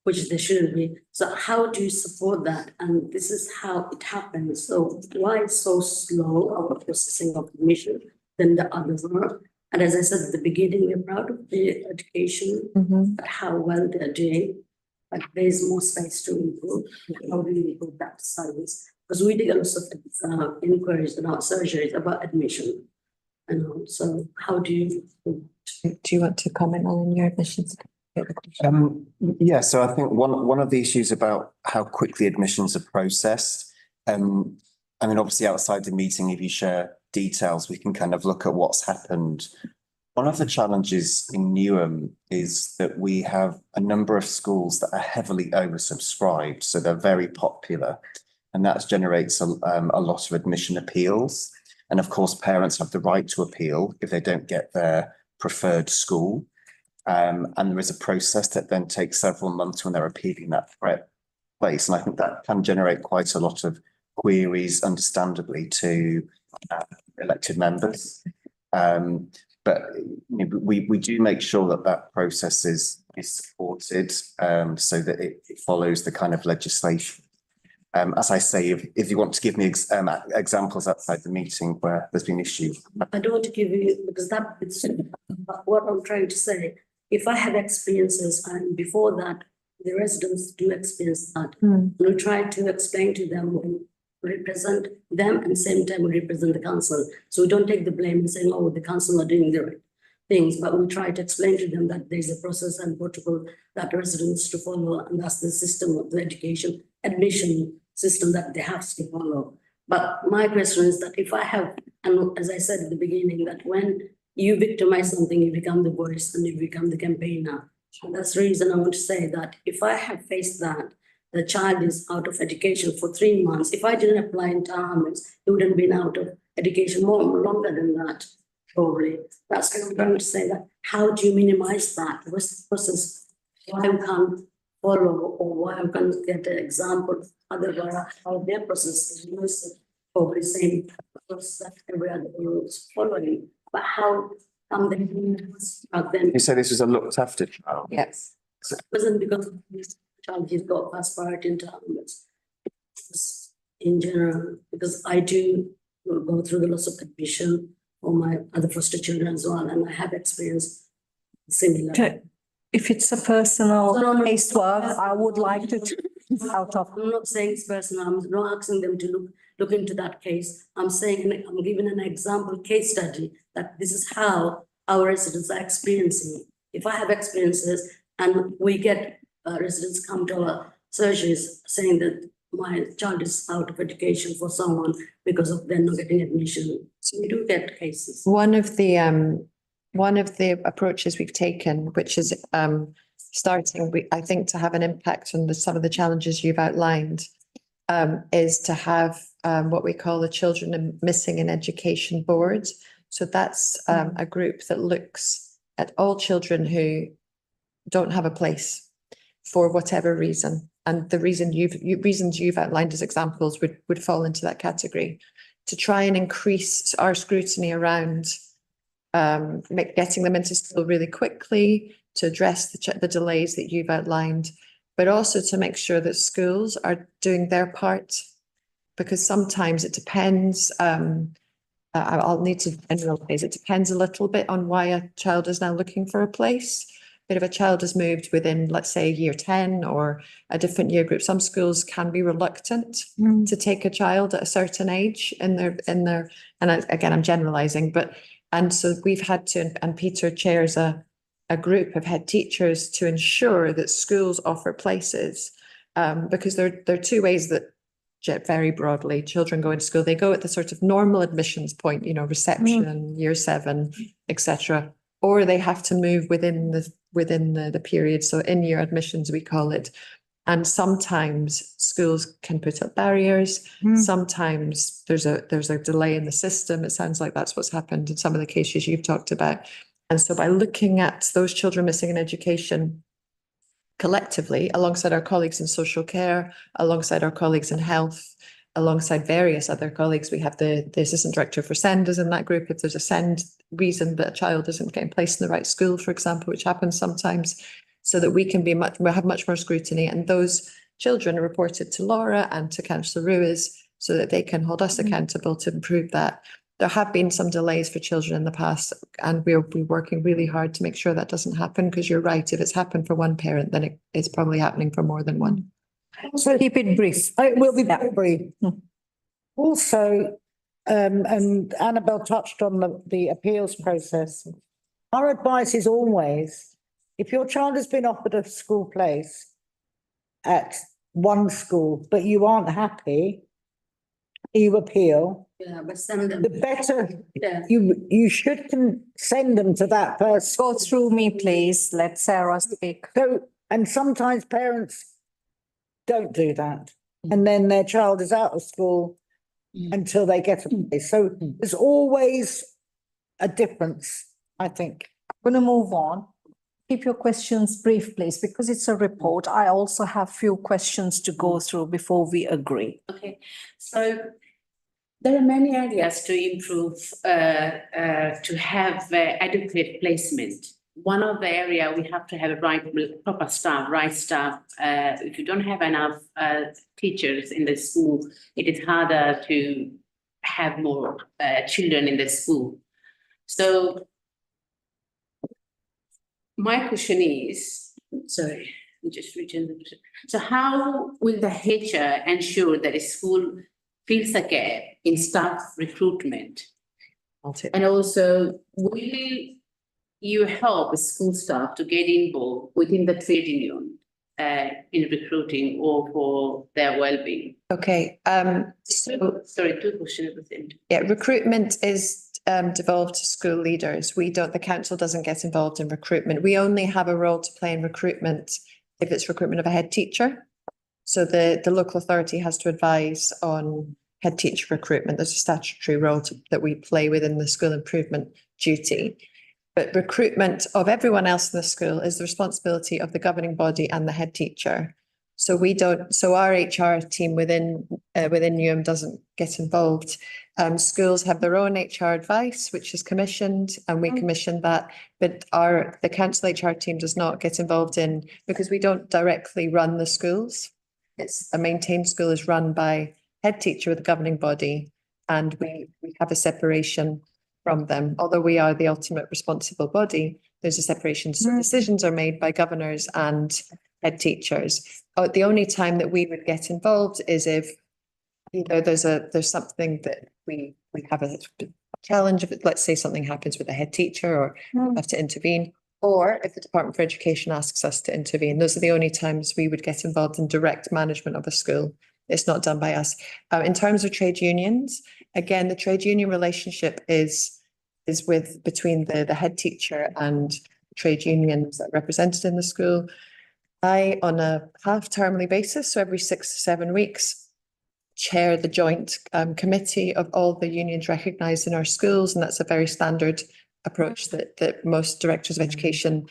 which they shouldn't be. So how do you support that? And this is how it happens. So why so slow our processing of admission than the others are? And as I said at the beginning, we're proud of the education, but how well they're doing. But there's more space to improve. How do you improve that service? because we did a lot of inquiries about surgeries about admission. And so how do you?
Do you want to comment on your admissions?
Yeah, so I think one of the issues about how quickly admissions are processed, I mean, obviously outside the meeting, if you share details, we can kind of look at what's happened. One of the challenges in Newham is that we have a number of schools that are heavily oversubscribed, so they're very popular, and that generates a lot of admission appeals. And of course, parents have the right to appeal if they don't get their preferred school. And there is a process that then takes several months when they're appealing that place. And I think that can generate quite a lot of queries, understandably, to elected members. But we do make sure that that process is supported so that it follows the kind of legislation. As I say, if you want to give me examples outside the meeting where there's been issues.
I don't want to give you, because it's what I'm trying to say. If I have experiences and before that, the residents do experience that. And we try to explain to them, we represent them and same time we represent the council. So we don't take the blame and saying, oh, the council are doing the right things, but we try to explain to them that there's a process and protocol that residents to follow, and that's the system of the education admission system that they have to follow. But my question is that if I have, and as I said at the beginning, that when you victimize something, you become the voice and you become the campaigner. And that's the reason I want to say that if I have faced that, the child is out of education for 3 months. If I didn't apply in Tower Hamlets, he wouldn't been out of education longer than that, probably. That's what I'm trying to say, that how do you minimize that? What's the process? Why we can't follow, or why we can't get an example, otherwise how their process is probably the same process that every other group is following. But how come they then?
You say this was a looked after child?
Yes.
It wasn't because this child has got first priority in Tower Hamlets. In general, because I do go through the loss of admission for my other foster children as well, and I have experienced similar.
Okay. If it's a personal casework, I would like to out of.
I'm not saying it's personal. I'm not asking them to look into that case. I'm saying, I'm giving an example case study that this is how our residents are experiencing. If I have experiences and we get residents come to our surgeries saying that my child is out of education for someone because of them not getting admission. So we do get cases.
One of the approaches we've taken, which is starting, I think, to have an impact on some of the challenges you've outlined, is to have what we call the Children Missing in Education Board. So that's a group that looks at all children who don't have a place for whatever reason. And the reasons you've outlined as examples would fall into that category, to try and increase our scrutiny around getting them into school really quickly, to address the delays that you've outlined, but also to make sure that schools are doing their part, because sometimes it depends. I'll need to generalize. It depends a little bit on why a child is now looking for a place. But if a child has moved within, let's say, year 10 or a different year group, some schools can be reluctant to take a child at a certain age in their, and again, I'm generalizing, and so we've had to, and Peter chairs a group of head teachers to ensure that schools offer places, because there are two ways that, very broadly, children go into school. They go at the sort of normal admissions point, reception, year 7, etc., or they have to move within the period. So in-year admissions, we call it. And sometimes schools can put up barriers. Sometimes there's a delay in the system. It sounds like that's what's happened in some of the cases you've talked about. And so by looking at those children missing in education collectively, alongside our colleagues in social care, alongside our colleagues in health, alongside various other colleagues, we have the assistant director for SEND is in that group. If there's a SEND reason that a child isn't getting placed in the right school, for example, which happens sometimes, so that we can have much more scrutiny. And those children are reported to Laura and to Councillor Ruiz so that they can hold us accountable to improve that. There have been some delays for children in the past, and we'll be working really hard to make sure that doesn't happen, because you're right, if it's happened for one parent, then it's probably happening for more than one.
So keep it brief. It will be very brief. Also, and Annabelle touched on the appeals process. Our advice is always, if your child has been offered a school place at one school, but you aren't happy, you appeal,
Yeah, but send them.
the better
Yeah.
you should send them to that person.
Go through me, please. Let Sarah speak.
So, and sometimes parents don't do that. And then their child is out of school until they get a place. So there's always a difference, I think.
Going to move on. Keep your questions brief, please, because it's a report. I also have few questions to go through before we agree.
Okay, so there are many areas to improve, to have adequate placement. One of the area we have to have a proper staff, right staff. If you don't have enough teachers in the school, it is harder to have more children in the school. So my question is, sorry, I'm just reaching the question. So how will the HR ensure that a school fills a gap in staff recruitment? And also, will you help school staff to get involved within the trade union in recruiting or for their well-being?
Okay,
Sorry, two questions at the same time.
yeah, recruitment is devolved to school leaders. The council doesn't get involved in recruitment. We only have a role to play in recruitment if it's recruitment of a head teacher. So the local authority has to advise on head teacher recruitment. There's a statutory role that we play within the school improvement duty. But recruitment of everyone else in the school is the responsibility of the governing body and the head teacher. So our HR team within Newham doesn't get involved. Schools have their own HR advice, which is commissioned, and we commission that. But the council HR team does not get involved in, because we don't directly run the schools. It's a maintained school is run by head teacher with the governing body, and we have a separation from them. Although we are the ultimate responsible body, there's a separation. So decisions are made by governors and head teachers. The only time that we would get involved is if, there's something that we have a challenge. If let's say something happens with a head teacher, or have to intervene, or if the Department for Education asks us to intervene. Those are the only times we would get involved in direct management of a school. It's not done by us. In terms of trade unions, again, the trade union relationship is between the head teacher and trade unions that are represented in the school. I, on a half-termly basis, so every 6 to 7 weeks, chair the joint committee of all the unions recognised in our schools, and that's a very standard approach that most directors of education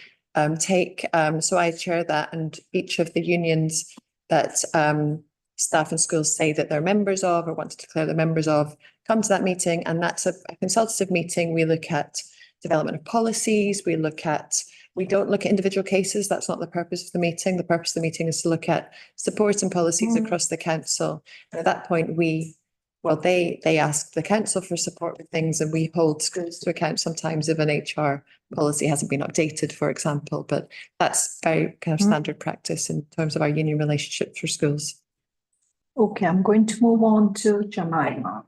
take. So I chair that, and each of the unions that staff and schools say that they're members of or want to declare they're members of come to that meeting, and that's a consultative meeting. We look at development of policies, we don't look at individual cases. That's not the purpose of the meeting. The purpose of the meeting is to look at support and policies across the council. And at that point, they ask the council for support with things, and we hold schools to account sometimes if an HR policy hasn't been updated, for example. But that's very kind of standard practice in terms of our union relationship for schools.
Okay, I'm going to move on to Jemima.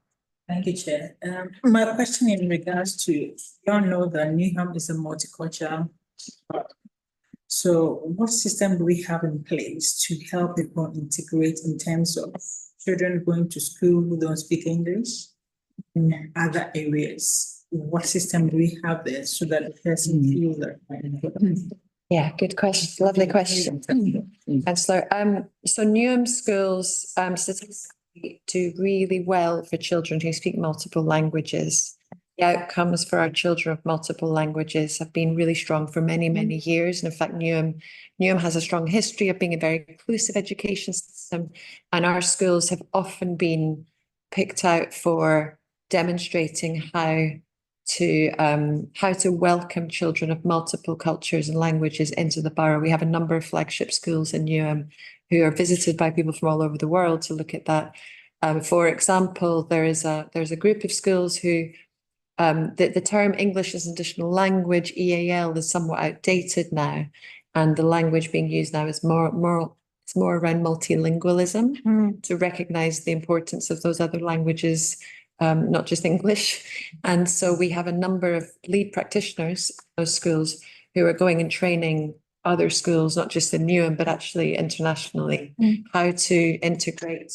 Thank you, Chair. My question in regards to, you all know that Newham is a multicultural. So what system do we have in place to help people integrate in terms of children going to school who don't speak English in other areas? What system do we have there so that the person feels that?
Yeah, good question. Lovely question. Councillor. So Newham schools statistically do really well for children who speak multiple languages. The outcomes for our children of multiple languages have been really strong for many, many years. And in fact, Newham has a strong history of being a very inclusive education system. And our schools have often been picked out for demonstrating how to welcome children of multiple cultures and languages into the borough. We have a number of flagship schools in Newham who are visited by people from all over the world to look at that. For example, there's a group of schools who the term English as an additional language, EAL, is somewhat outdated now, and the language being used now is more It's more around multilingualism,
Mm.
to recognise the importance of those other languages, not just English. And so we have a number of lead practitioners in those schools who are going and training other schools, not just in Newham, but actually internationally, how to integrate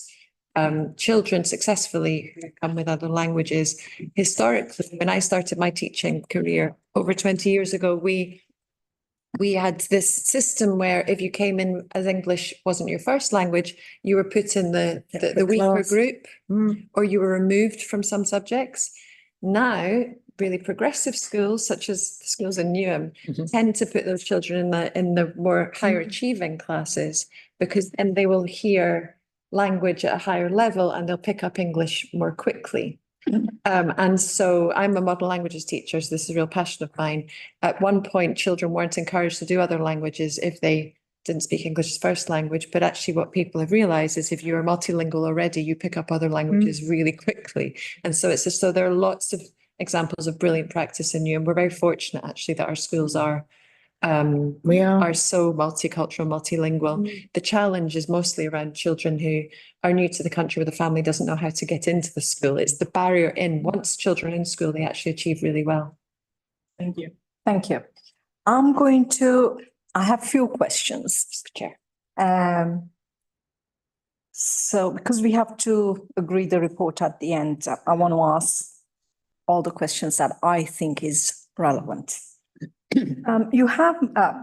children successfully who come with other languages. Historically, when I started my teaching career over 20 years ago, we had this system where if you came in as English wasn't your first language, you were put in the weaker
class.
group,
Mm.
or you were removed from some subjects. Now, really progressive schools, such as the schools in Newham, tend to put those children in the more higher achieving classes, because then they will hear language at a higher level and they'll pick up English more quickly. And so I'm a model languages teacher, so this is a real passion of mine. At one point, children weren't encouraged to do other languages if they didn't speak English as first language. But actually what people have realised is if you're multilingual already, you pick up other languages really quickly. And so it's just, so there are lots of examples of brilliant practice in Newham. We're very fortunate actually that our schools are so multicultural, multilingual. The challenge is mostly around children who are new to the country, where the family doesn't know how to get into the school. It's the barrier in. Once children are in school, they actually achieve really well.
Thank you.
Thank you. I have few questions, Mr. Chair. So because we have to agree the report at the end, I want to ask all the questions that I think is relevant. You have,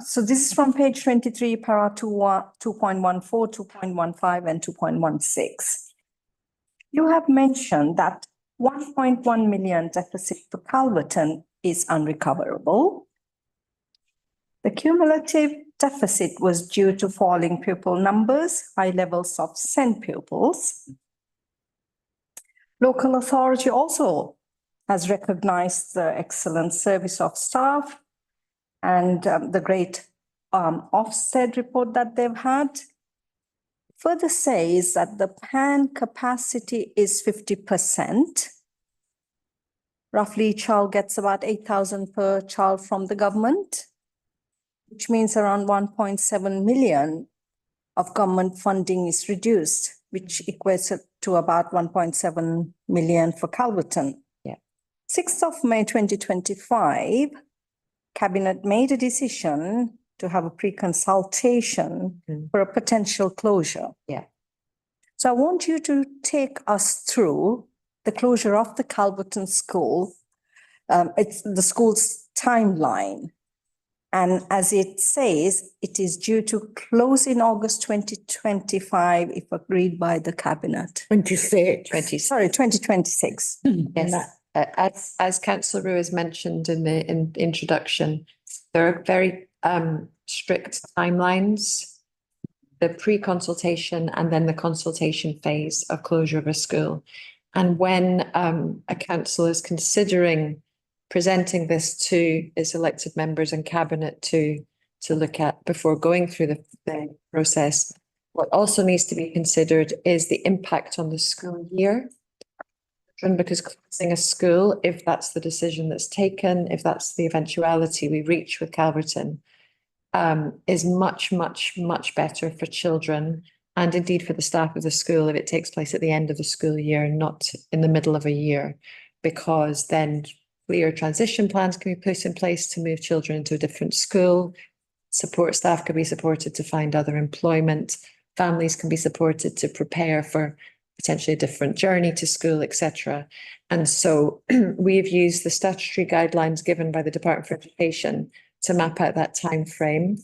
so this is from page 23, para 2.14, 2.15 and 2.16. You have mentioned that 1.1 million deficit for Calverton is unrecoverable. The cumulative deficit was due to falling pupil numbers, high levels of SEND pupils. Local authority also has recognized the excellent service of staff and the great Ofsted report that they've had. Further says that the PAN capacity is 50%. Roughly, each child gets about 8,000 per child from the government, which means around 1.7 million of government funding is reduced, which equates to about 1.7 million for Calverton. 6th of May 2025, Cabinet made a decision to have a pre-consultation for a potential closure. So I want you to take us through the closure of the Calverton School. It's the school's timeline. And as it says, it is due to close in August 2025 if agreed by the Cabinet. 2026.
Yes. As Councillor Rue has mentioned in the introduction, there are very strict timelines, the pre-consultation and then the consultation phase of closure of a school. And when a council is considering presenting this to its elected members and Cabinet to look at before going through the process, what also needs to be considered is the impact on the school year. Because closing a school, if that's the decision that's taken, if that's the eventuality we reach with Calverton, is much, much, much better for children and indeed for the staff of the school if it takes place at the end of the school year and not in the middle of a year, because then clear transition plans can be put in place to move children into a different school. Support staff can be supported to find other employment. Families can be supported to prepare for potentially a different journey to school, etc. And so we've used the statutory guidelines given by the Department for Education to map out that time frame.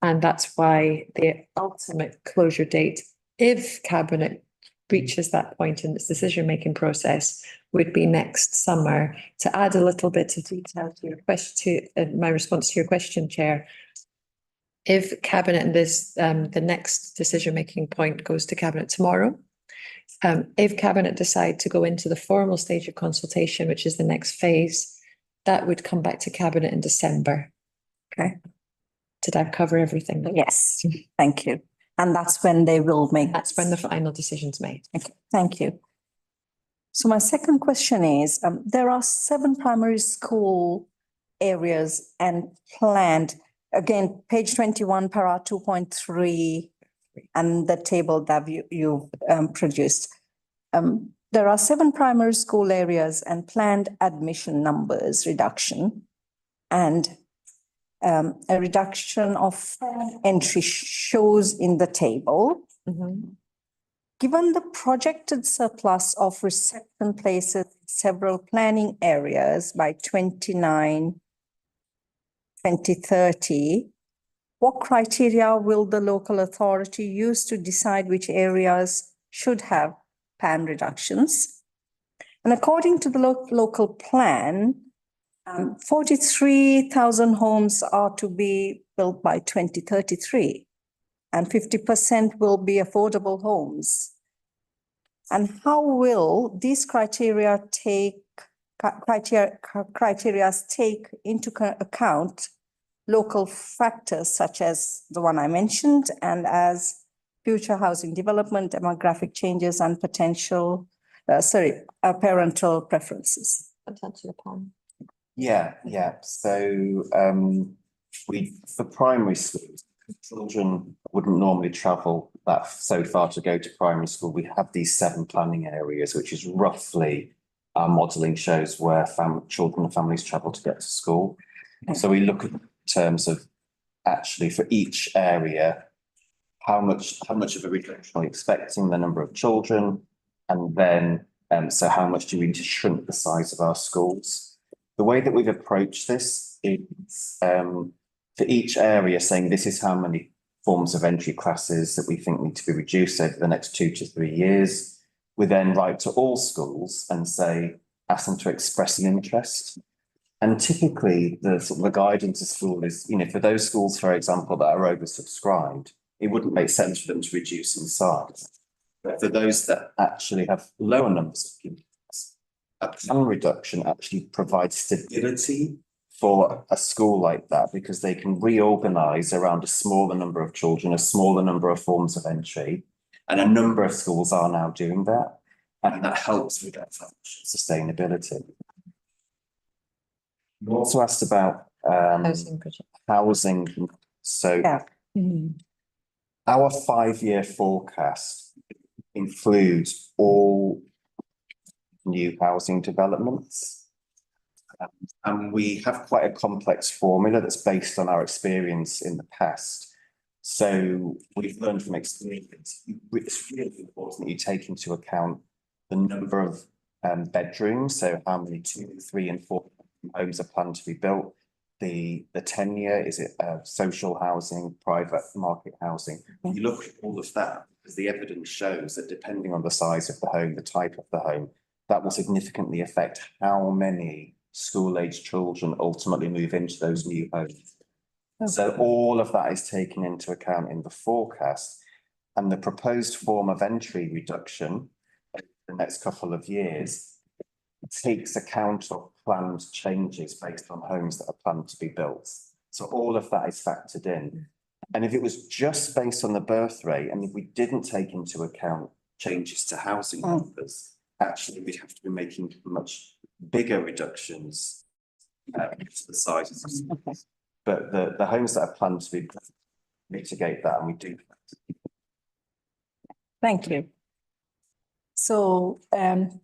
And that's why the ultimate closure date, if Cabinet reaches that point in its decision-making process, would be next summer. To add a little bit of detail to your question, my response to your question, Chair, if Cabinet and this, the next decision-making point goes to Cabinet tomorrow, if Cabinet decide to go into the formal stage of consultation, which is the next phase, that would come back to Cabinet in December.
Okay.
Did I cover everything?
Yes, thank you. And that's when they will make.
That's when the final decision's made.
Okay, thank you. So my second question is, there are 7 primary school areas and planned, again, page 21, para 2.3 and the table that you produced. There are 7 primary school areas and planned admission numbers reduction and a reduction of entry shows in the table. Given the projected surplus of reception places in several planning areas by 2030, what criteria will the local authority use to decide which areas should have PAN reductions? And according to the local plan, 43,000 homes are to be built by 2033, and 50% will be affordable homes. And how will these criteria take into account local factors such as the one I mentioned, and as future housing development, demographic changes, and parental preferences?
Potential upon.
Yeah. So for primary schools, children wouldn't normally travel that so far to go to primary school. We have these 7 planning areas, which is roughly our modelling shows where children and families travel to get to school. So we look at terms of actually for each area, how much of a reduction are we expecting, the number of children, and then so how much do we need to shrink the size of our schools? The way that we've approached this is for each area saying this is how many forms of entry classes that we think need to be reduced over the next 2 to 3 years. We then write to all schools and ask them to express an interest. And typically the guidance to school is, for those schools, for example, that are oversubscribed, it wouldn't make sense for them to reduce in size. But for those that actually have lower numbers of pupils, a PAN reduction actually provides stability for a school like that, because they can reorganise around a smaller number of children, a smaller number of forms of entry. And a number of schools are now doing that. And that helps with that sustainability. You also asked about housing. So our 5-year forecast includes all new housing developments. And we have quite a complex formula that's based on our experience in the past. So we've learned from experience, it's really important that you take into account the number of bedrooms, so how many 2, 3 and 4 homes are planned to be built, the tenure, is it social housing, private market housing? You look at all of that because the evidence shows that depending on the size of the home, the type of the home, that will significantly affect how many school-aged children ultimately move into those new homes. Okay. So all of that is taken into account in the forecast, and the proposed form of entry reduction in the next couple of years takes account of planned changes based on homes that are planned to be built. So all of that is factored in. And if it was just based on the birth rate, and if we didn't take into account changes to housing numbers, actually we'd have to be making much bigger reductions to the sizes of schools. But the homes that are planned to be built mitigate that, and we do.
Thank you. So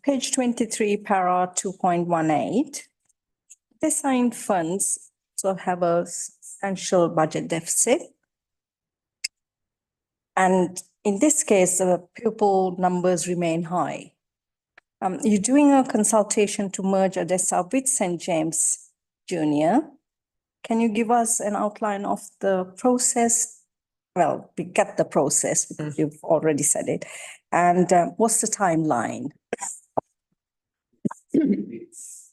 page 23, para 2.18, assigned funds so have a substantial budget deficit. And in this case, the pupil numbers remain high. You're doing a consultation to merge Odessa with St. James Junior. Can you give us an outline of the process? Well, we get the process because you've already said it. And what's the timeline?
It's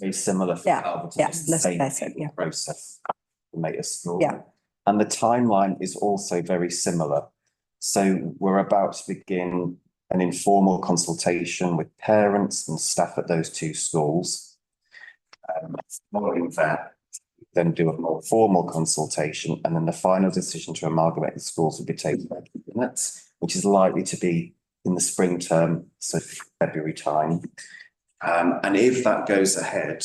very similar for Calverton.
Yes, that's what I said, yeah.
Process to make a school.
Yeah.
And the timeline is also very similar. So we're about to begin an informal consultation with parents and staff at those 2 schools. Following that, then do a more formal consultation, and then the final decision to amalgamate the schools will be taken by cabinet, which is likely to be in the spring term, so February time. And if that goes ahead,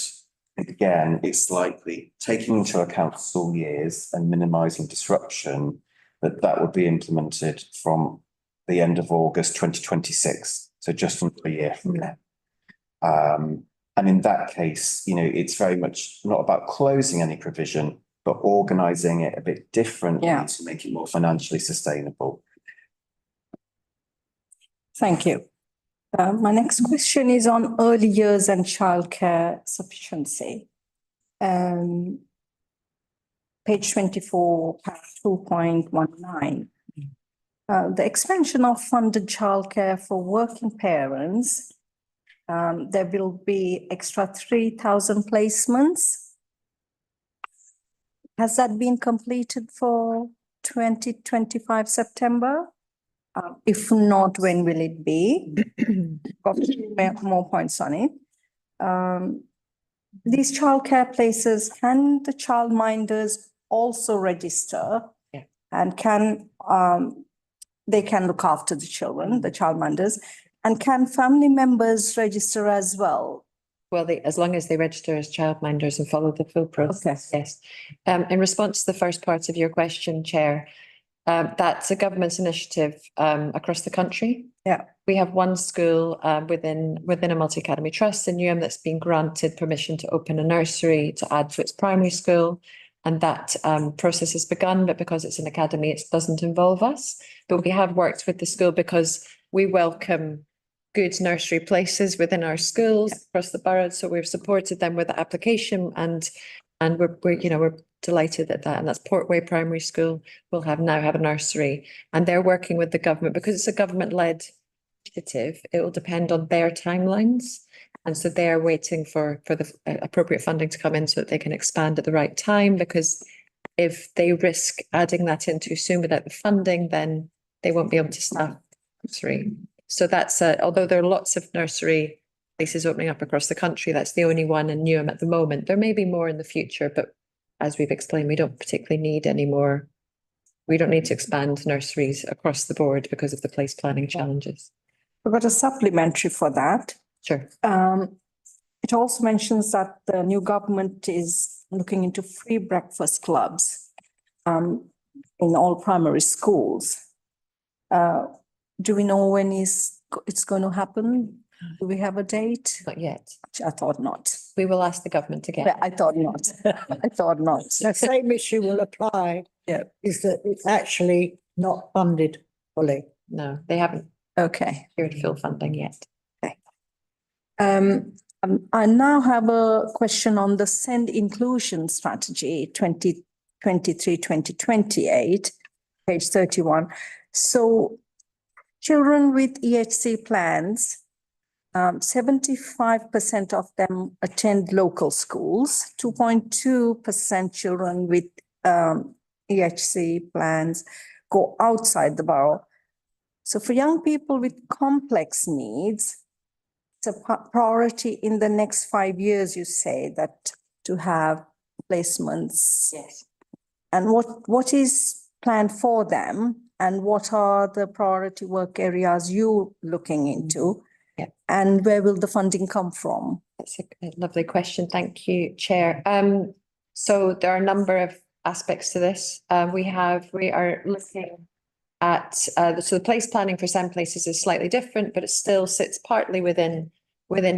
again, it's likely, taking into account school years and minimising disruption, but that would be implemented from the end of August 2026, so just under a year from now. And in that case, you know, it's very much not about closing any provision, but organising it a bit differently to make it more financially sustainable.
Thank you. My next question is on early years and childcare sufficiency. Page 24, 2.19. The expansion of funded childcare for working parents, there will be extra 3,000 placements. Has that been completed for 2025 September? If not, when will it be? Got two more points on it. These childcare places, can the childminders also register?
Yeah.
And they can look after the children, the childminders, and can family members register as well?
Well, as long as they register as childminders and follow the full process, yes. In response to the first part of your question, Chair, that's a government's initiative across the country.
Yeah.
We have one school within a multi-academy trust in Newham that's been granted permission to open a nursery to add to its primary school. And that process has begun, but because it's an academy, it doesn't involve us. But we have worked with the school because we welcome good nursery places within our schools across the borough. So we've supported them with the application and we're delighted at that. And that's Portway Primary School will now have a nursery, and they're working with the government because it's a government-led initiative. It will depend on their timelines. And so they're waiting for the appropriate funding to come in so that they can expand at the right time, because if they risk adding that in too soon without the funding, then they won't be able to staff nursery. So that's although there are lots of nursery places opening up across the country, that's the only one in Newham at the moment. There may be more in the future, but as we've explained, we don't particularly need any more. We don't need to expand nurseries across the board because of the place planning challenges.
We've got a supplementary for that.
Sure.
It also mentions that the new government is looking into free breakfast clubs in all primary schools. Do we know when it's going to happen? Do we have a date?
Not yet.
I thought not.
We will ask the government again.
I thought not. I thought not.
The same issue will apply.
Yeah.
Is that it's actually not funded fully.
No, they haven't
Okay.
secured full funding yet.
I now have a question on the SEND inclusion strategy 2023-2028, page 31. So children with EHC plans, 75% of them attend local schools, 2.2% children with EHC plans go outside the borough. So for young people with complex needs, it's a priority in the next 5 years, you say, that to have placements.
Yes.
And what is planned for them, and what are the priority work areas you're looking into?
Yeah.
And where will the funding come from?
That's a lovely question. Thank you, Chair. So there are a number of aspects to this. We are looking at so the place planning for some places is slightly different, but it still sits partly within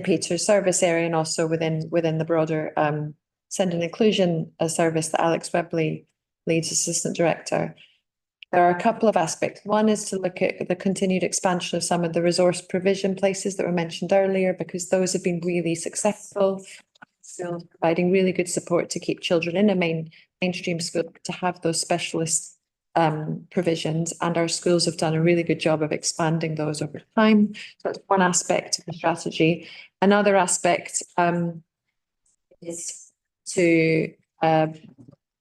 Peter's service area and also within the broader Send and Inclusion service that Alex Webley leads, Assistant Director. There are a couple of aspects. One is to look at the continued expansion of some of the resource provision places that were mentioned earlier, because those have been really successful, still providing really good support to keep children in a mainstream school, to have those specialist provisions, and our schools have done a really good job of expanding those over time. So that's one aspect of the strategy. Another aspect is to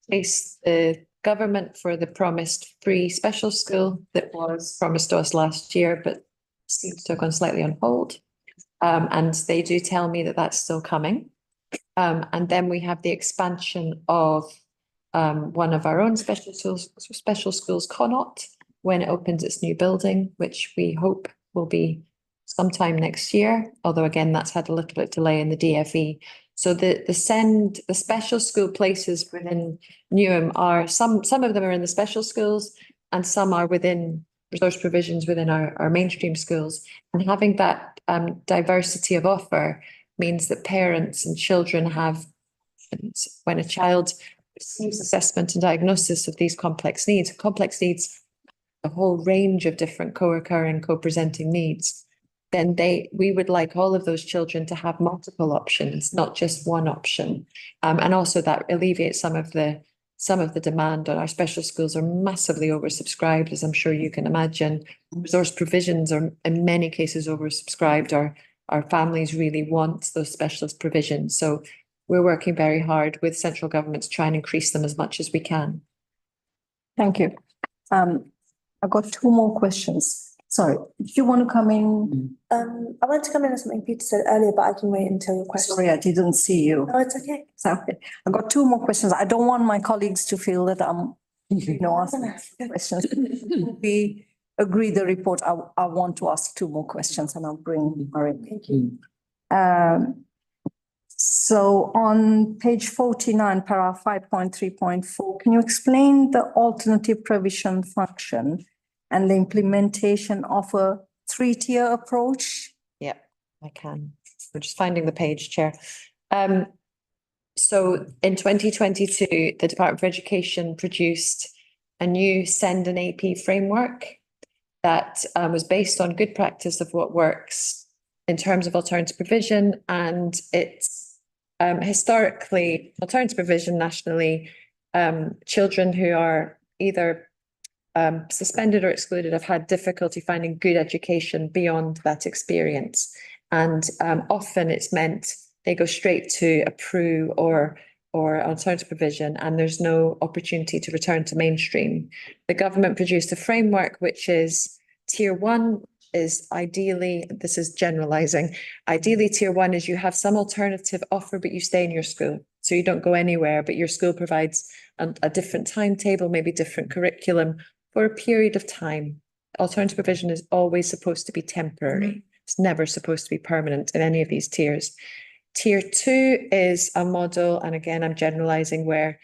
place the government for the promised free special school that was promised to us last year, but seems to have gone slightly on hold. And they do tell me that that's still coming. And then we have the expansion of one of our own special schools, Connaught, when it opens its new building, which we hope will be sometime next year. Although again, that's had a little bit delay in the DFE. So the special school places within Newham are some of them are in the special schools, and some are within resource provisions within our mainstream schools. And having that diversity of offer means that parents and children have, when a child receives assessment and diagnosis of these complex needs, a whole range of different co-occurring, co-presenting needs, then we would like all of those children to have multiple options, not just one option. And also that alleviates some of the demand on our special schools are massively oversubscribed, as I'm sure you can imagine. Resource provisions are in many cases oversubscribed. Our families really want those specialist provisions. So we're working very hard with central government to try and increase them as much as we can.
Thank you. I've got two more questions. Sorry, do you want to come in?
I wanted to come in on something Peter said earlier, but I can wait until your question.
Sorry, I didn't see you.
No, it's okay.
So, okay. I've got two more questions. I don't want my colleagues to feel that I'm, asking questions. We agree the report. I want to ask two more questions and I'll bring Marie.
Thank you.
So on page 49, para 5.3.4, can you explain the alternative provision function and the implementation of a three-tier approach?
Yeah, I can. We're just finding the page, Chair. So in 2022, the Department of Education produced a new SEND and AP framework that was based on good practice of what works in terms of alternative provision, and it's historically alternative provision nationally, children who are either suspended or excluded have had difficulty finding good education beyond that experience. And often it's meant they go straight to a PRU or alternative provision, and there's no opportunity to return to mainstream. The government produced a framework which is tier 1 is ideally, this is generalizing, ideally tier 1 is you have some alternative offer, but you stay in your school. So you don't go anywhere, but your school provides a different timetable, maybe different curriculum for a period of time. Alternative provision is always supposed to be temporary. It's never supposed to be permanent in any of these tiers. Tier 2 is a model, and again, I'm generalizing, where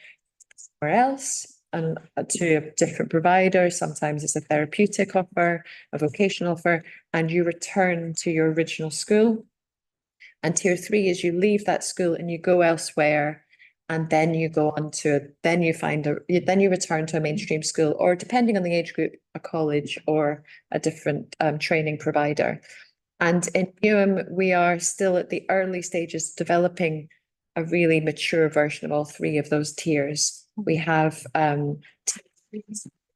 somewhere else and to a different provider, sometimes it's a therapeutic offer, a vocational offer, and you return to your original school. And tier 3 is you leave that school and you go elsewhere, and then you go on to, then you return to a mainstream school, or depending on the age group, a college or a different training provider. And in UM, we are still at the early stages developing a really mature version of all three of those tiers. We have well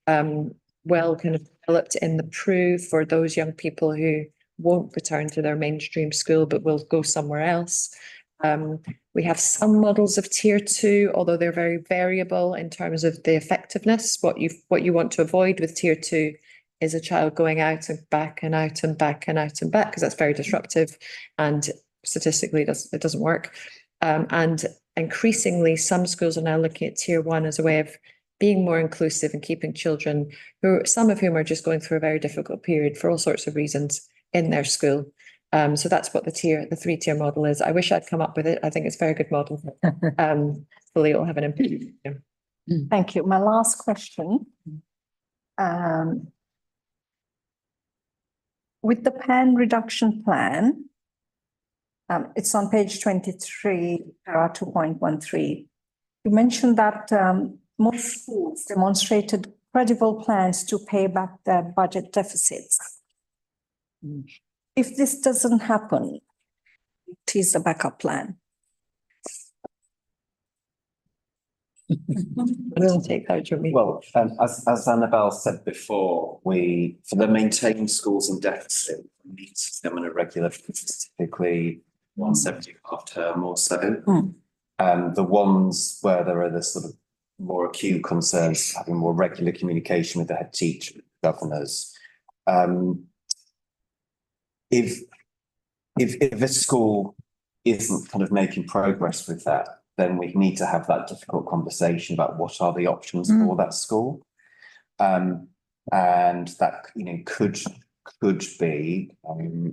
kind of developed in the PRU for those young people who won't return to their mainstream school but will go somewhere else. We have some models of tier 2, although they're very variable in terms of the effectiveness. What you want to avoid with tier 2 is a child going out and back and out and back and out and back, because that's very disruptive and statistically it doesn't work. And increasingly, some schools are now looking at tier 1 as a way of being more inclusive and keeping children some of whom are just going through a very difficult period for all sorts of reasons in their school. So that's what the 3-tier model is. I wish I'd come up with it. I think it's a very good model. Hopefully it'll have an impact.
Thank you. My last question. With the PAN reduction plan, it's on page 23, para 2.13. You mentioned that most schools demonstrated credible plans to pay back their budget deficits. If this doesn't happen, what is the backup plan?
We'll take that from me.
Well, as Annabelle said before, for the maintained schools in deficit, we need to see them on a regular basis, typically once every half term or so. The ones where there are the sort of more acute concerns, having more regular communication with the head teacher, governors. If a school isn't kind of making progress with that, then we need to have that difficult conversation about what are the options for that school. And that, could be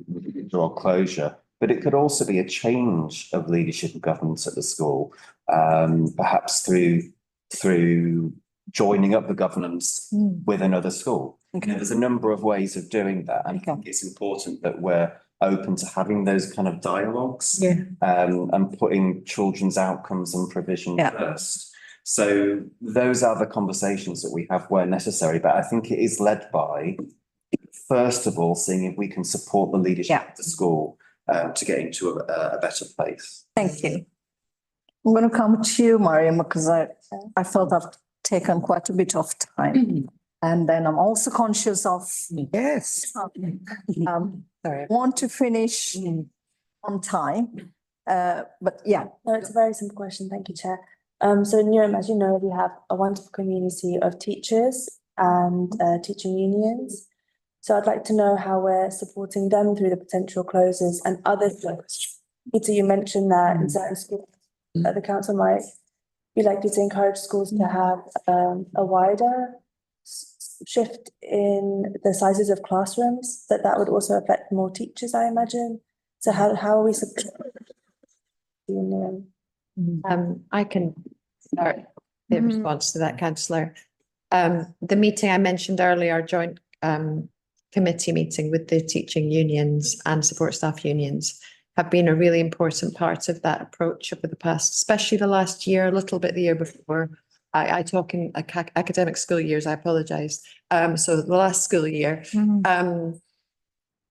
withdrawal closure, but it could also be a change of leadership and governance at the school, perhaps through joining up the governance with another school. You know, there's a number of ways of doing that, and I think it's important that we're open to having those kind of dialogues.
Yeah.
And putting children's outcomes and provision first. So those are the conversations that we have where necessary, but I think it is led by, first of all, seeing if we can support the leadership of the school to get into a better place.
Thank you. I'm going to come to you, Mariam, because I felt I've taken quite a bit of time. And then I'm also conscious of.
Yes.
Want to finish on time. But yeah.
No, it's a very simple question. Thank you, Chair. So Newham, as you know, we have a wonderful community of teachers and teaching unions. So I'd like to know how we're supporting them through the potential closures and others. Peter, you mentioned that in certain schools, the council might be likely to encourage schools to have a wider shift in the sizes of classrooms, that would also affect more teachers, I imagine. So how are we supporting the union?
I can start the response to that, councillor. The meeting I mentioned earlier, our joint committee meeting with the teaching unions and support staff unions, have been a really important part of that approach over the past, especially the last year, a little bit the year before. I talk in academic school years, I apologise. So the last school year,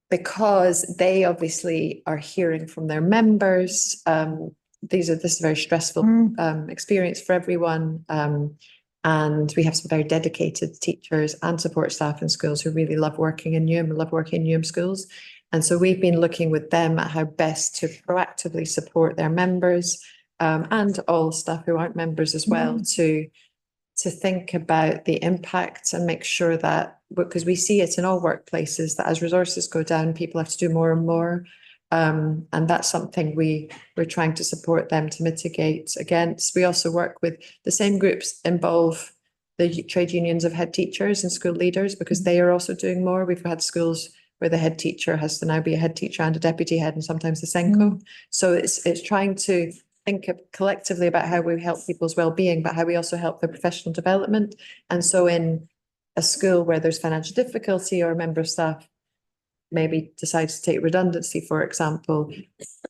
because they obviously are hearing from their members. This is a very stressful experience for everyone. And we have some very dedicated teachers and support staff in schools who really love working in Newham and love working in Newham schools. And so we've been looking with them at how best to proactively support their members and all staff who aren't members as well to think about the impact and make sure that, because we see it in all workplaces, that as resources go down, people have to do more and more. And that's something we're trying to support them to mitigate against. We also work with the same groups involve the trade unions of head teachers and school leaders, because they are also doing more. We've had schools where the head teacher has to now be a head teacher and a deputy head and sometimes the SENCO. So it's trying to think collectively about how we help people's well-being, but how we also help their professional development. And so in a school where there's financial difficulty or a member of staff maybe decides to take redundancy, for example,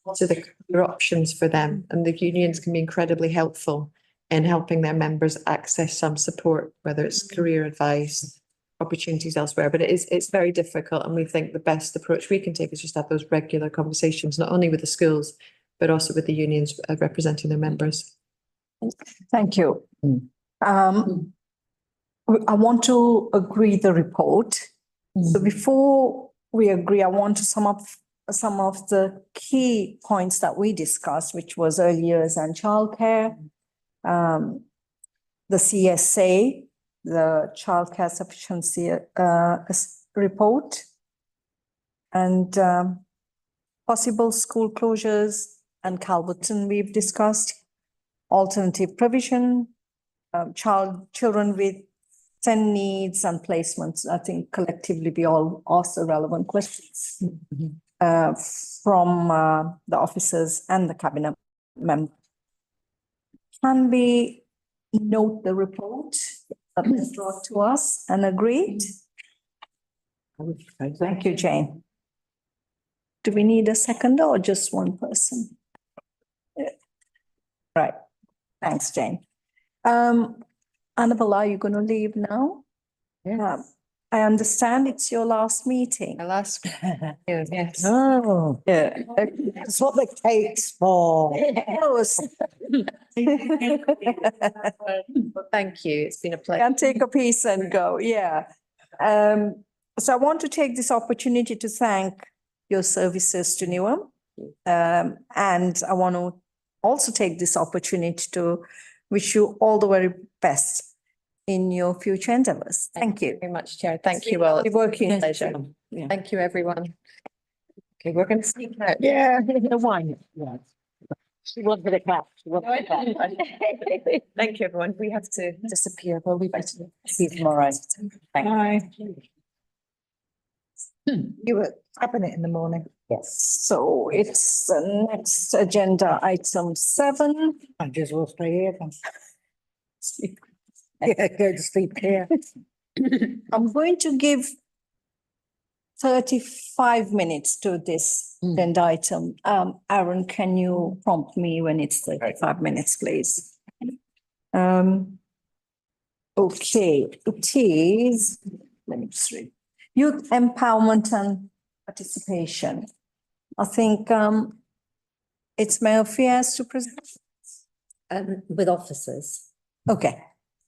what are the options for them? And the unions can be incredibly helpful in helping their members access some support, whether it's career advice, opportunities elsewhere. But it's very difficult, and we think the best approach we can take is just have those regular conversations, not only with the schools, but also with the unions representing their members.
Thank you. I want to agree the report. So before we agree, I want to sum up some of the key points that we discussed, which was early years and childcare, the CSA, the childcare sufficiency report, and possible school closures and Calverton we've discussed, alternative provision, children with SEND needs and placements. I think collectively we all asked the relevant questions from the officers and the cabinet members. Can we note the report that was brought to us and agreed? Thank you, Jane. Do we need a second or just one person? Right. Thanks, Jane. Annabelle, are you going to leave now? Yeah. I understand it's your last meeting.
My last, yes.
Oh,
Yeah.
that's what the cake's for.
Well, thank you. It's been a pleasure.
Can take a piece and go, yeah. So I want to take this opportunity to thank your services to Newham. And I want to also take this opportunity to wish you all the very best in your future endeavors. Thank you.
Very much, Chair. Thank you all.
It's working pleasure.
Thank you, everyone. Okay, we're going to sneak out.
Yeah, the wine. Yeah. She wanted a clap. She wanted a clap.
Thank you, everyone. We have to disappear. We'll be back to
See you tomorrow. Bye. You were tapping it in the morning.
Yes, so it's the next agenda item 7.
I just will stay here then. Yeah, go to sleep here.
I'm going to give 35 minutes to this agenda item. Aaron, can you prompt me when it's 35 minutes, please? Okay, it is, let me just read. Youth empowerment and participation. I think it's Mayor Fias to present.
With officers.
Okay.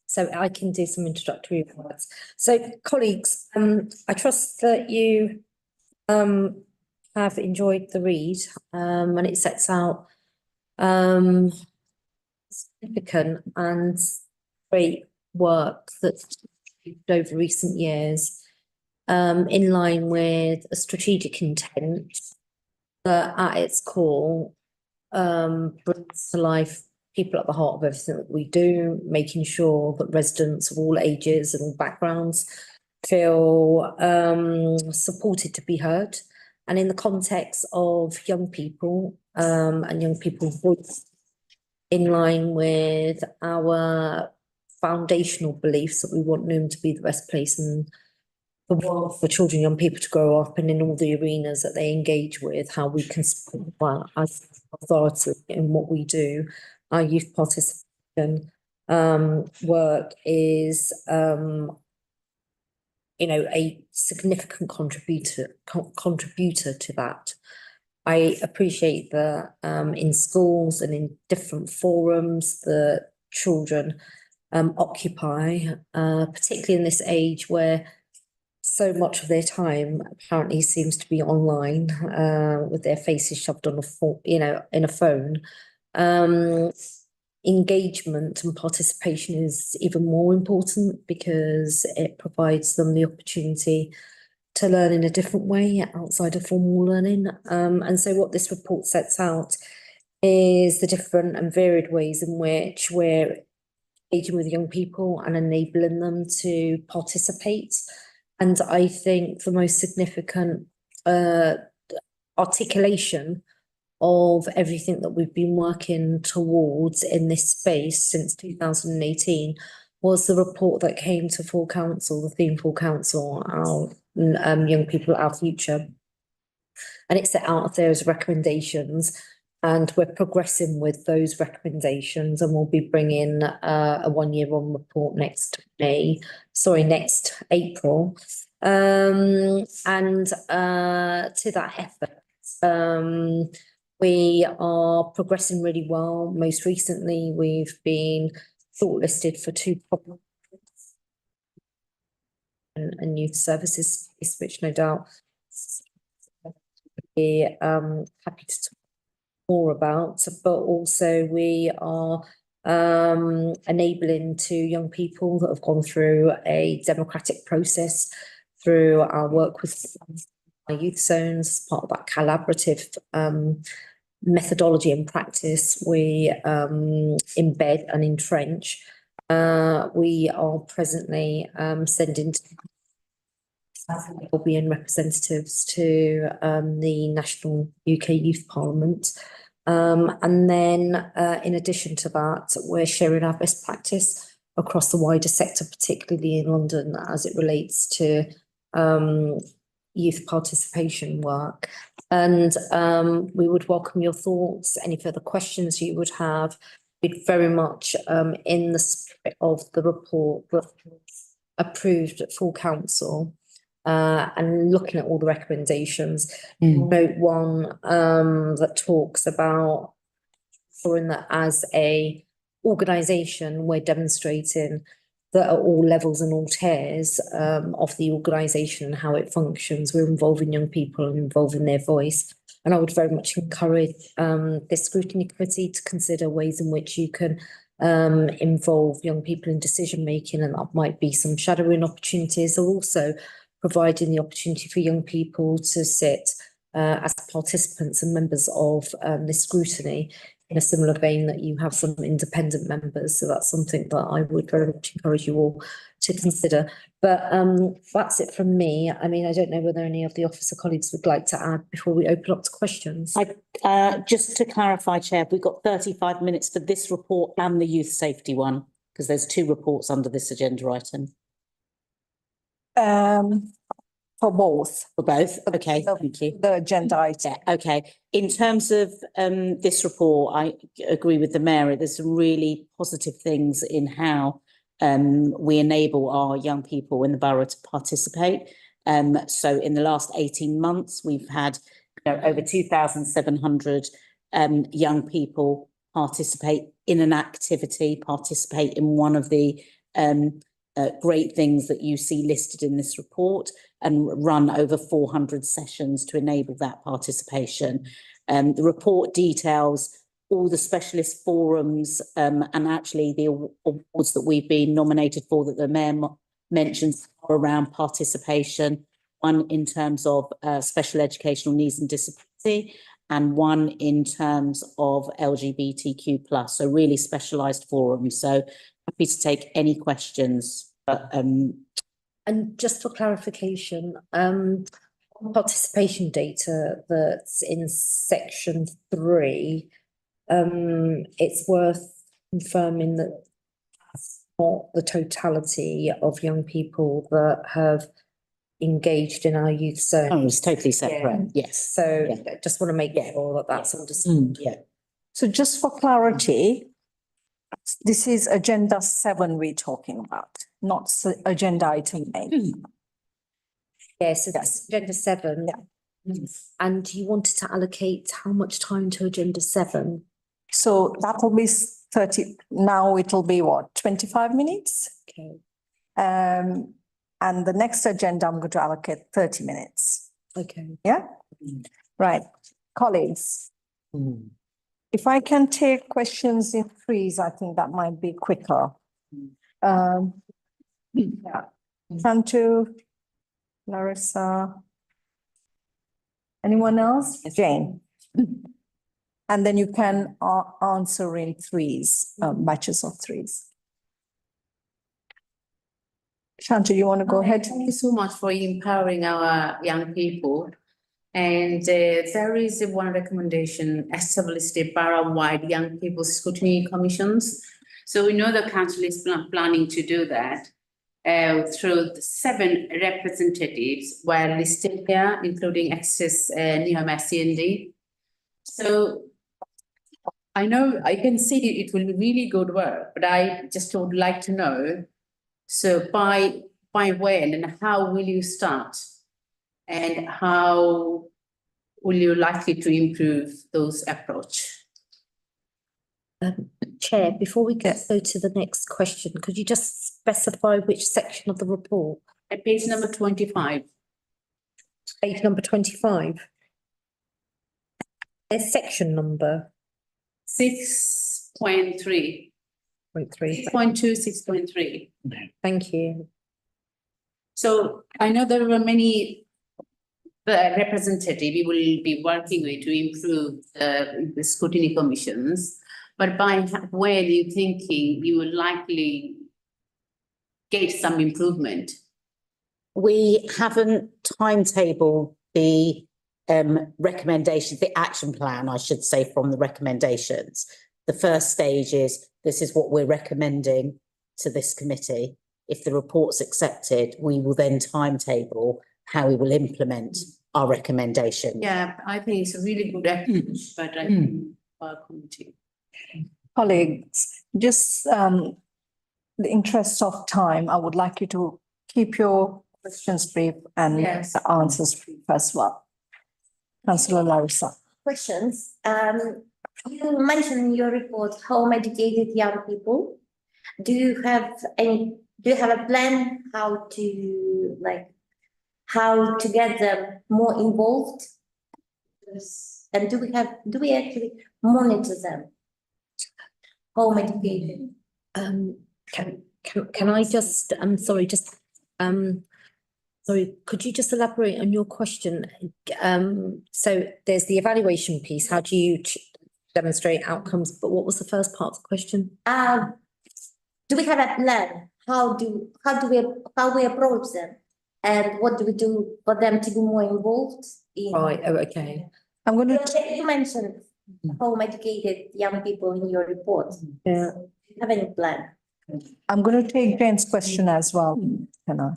So I can do some introductory words. So colleagues, I trust that you have enjoyed the read and it sets out significant and great work that's over recent years in line with a strategic intent that at its core brings to life people at the heart of everything that we do, making sure that residents of all ages and all backgrounds feel supported to be heard. And in the context of young people and young people's voice, in line with our foundational beliefs that we want Newham to be the best place in the world for children, young people to grow up, and in all the arenas that they engage with, how we can support that as authority in what we do. Our youth participation work is, a significant contributor to that. I appreciate that in schools and in different forums that children occupy, particularly in this age where so much of their time apparently seems to be online with their faces shoved on in a phone. Engagement and participation is even more important because it provides them the opportunity to learn in a different way outside of formal learning. And so what this report sets out is the different and varied ways in which we're engaging with young people and enabling them to participate. And I think the most significant articulation of everything that we've been working towards in this space since 2018 was the report that came to full council, the theme full council, our young people, our future. And it set out those recommendations, and we're progressing with those recommendations, and we'll be bringing a 1 year on report next April. And to that effort, we are progressing really well. Most recently, we've been shortlisted for 2 problems and youth services, which no doubt we're happy to talk more about, but also we are enabling to young people that have gone through a democratic process through our work with our youth zones as part of that collaborative methodology and practice we embed and entrench. We are presently sending wellbeing representatives to the National UK Youth Parliament. And then in addition to that, we're sharing our best practice across the wider sector, particularly in London, as it relates to youth participation work. And we would welcome your thoughts, any further questions you would have. We'd very much in the spirit of the report that was approved at full council and looking at all the recommendations. Note 1 that talks about ensuring that as a organisation we're demonstrating that at all levels and all tiers of the organisation and how it functions, we're involving young people and involving their voice. And I would very much encourage this scrutiny committee to consider ways in which you can involve young people in decision making, and that might be some shadowing opportunities, or also providing the opportunity for young people to sit as participants and members of this scrutiny in a similar vein that you have some independent members. So that's something that I would very much encourage you all to consider. But that's it from me. I mean, I don't know whether any of the officer colleagues would like to add before we open up to questions.
Just to clarify, Chair, we've got 35 minutes for this report and the youth safety one.
Because there's two reports under this agenda item.
For both,
For both, okay, thank you.
the agenda item.
Yeah, okay. In terms of this report, I agree with the mayor. There's some really positive things in how we enable our young people in the borough to participate. So in the last 18 months, we've had over 2,700 young people participate in an activity, participate in one of the great things that you see listed in this report, and run over 400 sessions to enable that participation. The report details all the specialist forums and actually the awards that we've been nominated for that the mayor mentions are around participation. One in terms of special educational needs and disability, and one in terms of LGBTQ+, so really specialised forums. So happy to take any questions.
And just for clarification, participation data that's in section 3, it's worth confirming that that's not the totality of young people that have engaged in our youth zone.
Oh, it's totally separate, yes.
So I just want to make sure that that's understood.
Yeah.
So just for clarity, this is agenda 7 we're talking about, not agenda item 8.
Yeah, so that's agenda 7. And you wanted to allocate how much time to agenda 7?
So that will be 30, now it'll be what, 25 minutes?
Okay.
And the next agenda, I'm going to allocate 30 minutes.
Okay.
Yeah? Right. Colleagues, if I can take questions in threes, I think that might be quicker. Yeah. Santu, Larissa. Anyone else? Jane. And then you can answer in threes, batches of threes. Shantu, you want to go ahead?
Thank you so much for empowering our young people. And there is one recommendation, establish a borough-wide young people scrutiny commissions. So we know the council is planning to do that through the 7 representatives were listed here, including Access Neom SCND. So I know I can see it will be really good work, but I just would like to know, so by when and how will you start? And how will you likely to improve those approach?
Chair, before we go to the next question, could you just specify which section of the report?
At page number 25.
Page number 25. There's section number.
6.3.
6.2,
6.3.
Thank you.
So I know there were many representatives we will be working with to improve the scrutiny commissions, but by when you thinking you will likely get some improvement?
We haven't timetabled the recommendations, the action plan, I should say, from the recommendations. The first stage is, this is what we're recommending to this committee. If the report's accepted, we will then timetable how we will implement our recommendation.
Yeah, I think it's a really good approach, but I think our committee.
Colleagues, just the interest of time, I would like you to keep your questions brief and
Yes.
the answers brief as well. Councillor Larissa.
Questions. You mentioned in your report home educated young people. Do you have a plan how to get them more involved? And do we actually monitor them? Home education.
Can I just, sorry, sorry, could you just elaborate on your question? So there's the evaluation piece. How do you demonstrate outcomes? But what was the first part of the question?
Do we have a plan? How we approach them? And what do we do for them to be more involved in?
Right, oh, okay.
I'm going to.
You mentioned home educated young people in your report.
Yeah.
Do you have any plan?
I'm going to take Jane's question as well. Can I?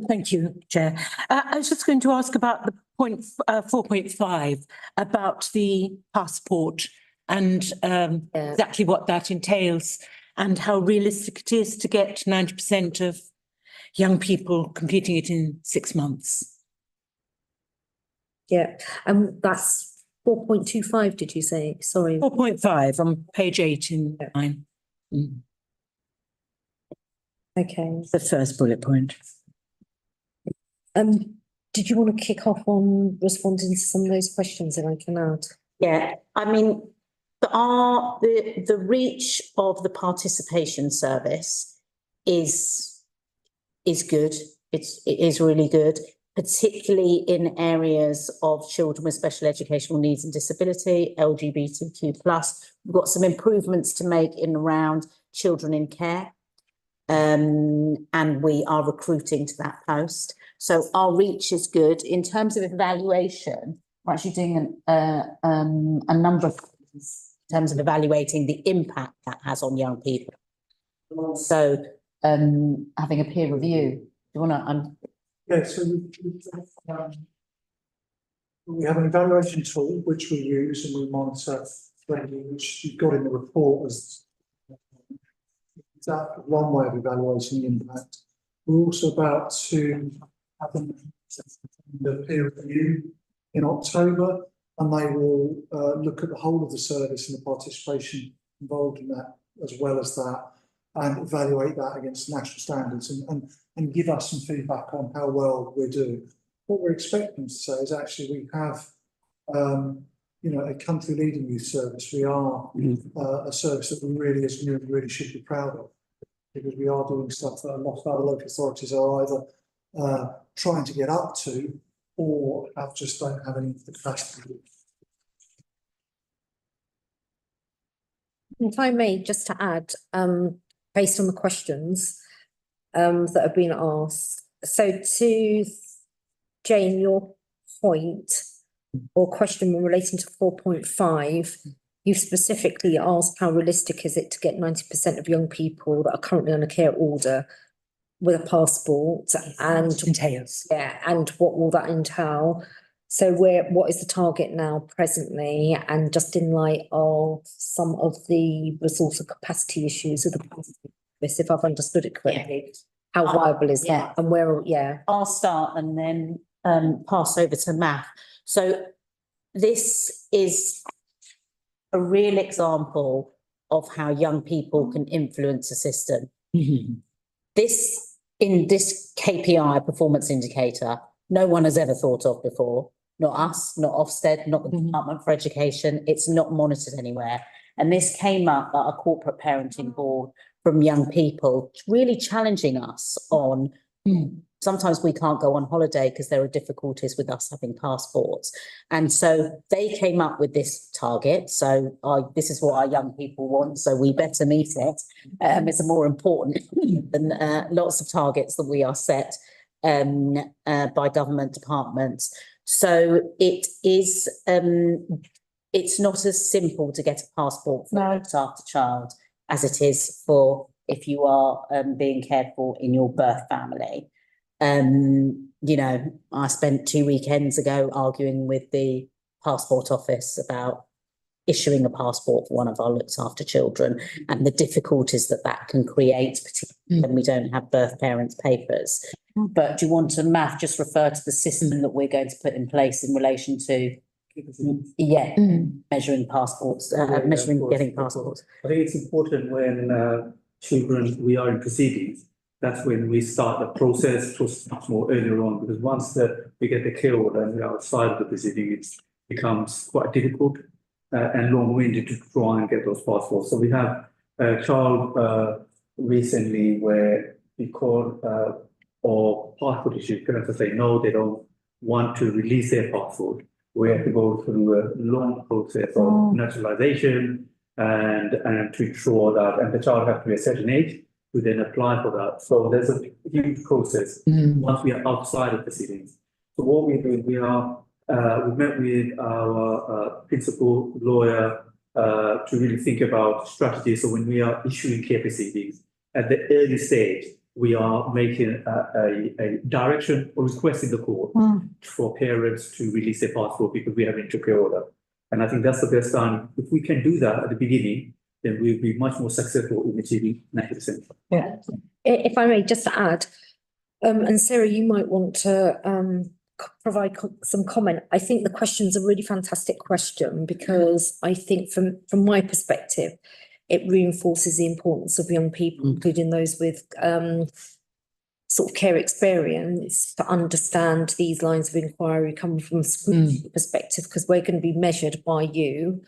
Thank you, Chair. I was just going to ask about the point 4.5 about the passport and exactly what that entails and how realistic it is to get 90% of young people completing it in 6 months.
Yeah, that's 4.25, did you say? Sorry.
4.5 on page 8 in mine.
Okay.
The first bullet point.
Did you want to kick off on responding to some of those questions that I can add?
Yeah, I mean, the reach of the participation service is good. It is really good, particularly in areas of children with special educational needs and disability, LGBTQ+. We've got some improvements to make in around children in care. And we are recruiting to that post. So our reach is good. In terms of evaluation, we're actually doing a number of things in terms of evaluating the impact that has on young people. So having a peer review. Do you want to?
Yeah, so we have an evaluation tool which we use and we monitor, which you've got in the report as that one way of evaluating the impact. We're also about to have the peer review in October, and they will look at the whole of the service and the participation involved in that, as well as that, and evaluate that against national standards and give us some feedback on how well we're doing. What we're expecting to say is actually we have a country leading youth service. We are a service that we really, as you really should be proud of, because we are doing stuff that a lot of other local authorities are either trying to get up to or just don't have any capacity.
If I may, just to add, based on the questions that have been asked. So to Jane, your point or question relating to 4.5, you specifically asked how realistic is it to get 90% of young people that are currently on a care order with a passport, and
entails.
Yeah, and what will that entail? So what is the target now presently, and just in light of some of the resource and capacity issues of the passport, if I've understood it correctly, how viable is that, and where?
I'll start and then pass over to Matt. So this is a real example of how young people can influence a system. In this KPI performance indicator, no one has ever thought of before. Not us, not Ofsted, not the Department for Education. It's not monitored anywhere. And this came up at a corporate parenting board from young people, really challenging us on sometimes we can't go on holiday because there are difficulties with us having passports. And so they came up with this target. So this is what our young people want, so we better meet it. It's more important than lots of targets that we are set by government departments. So it is, it's not as simple to get a passport for a looked after child as it is for if you are being cared for in your birth family. I spent 2 weekends ago arguing with the passport office about issuing a passport for one of our looked after children and the difficulties that can create, particularly when we don't have birth parents' papers. But do you want to, Matt, just refer to the system that we're going to put in place in relation to measuring passports, getting passports?
I think it's important when we are in proceedings, that's when we start the process much more earlier on, because once we get the care order and we're outside of the proceeding, it becomes quite difficult and long-winded to try and get those passports. So we have a child recently where because of passport issues, parents say no, they don't want to release their passport. We have to go through a long process of naturalization and to ensure that, and the child has to be a certain age to then apply for that. So there's a huge process once we are outside of proceedings. So what we're doing, we met with our principal lawyer to really think about strategies. So when we are issuing care proceedings, at the early stage, we are making a direction or requesting the court for parents to release their passport because we have an intercare order. And I think that's the best time. If we can do that at the beginning, then we'll be much more successful in achieving 90%.
Yeah.
If I may just add, and Sarah, you might want to provide some comment. I think the question's a really fantastic question because I think from my perspective, it reinforces the importance of young people, including those with sort of care experience, to understand these lines of inquiry come from a scrutiny perspective, because we're going to be measured by you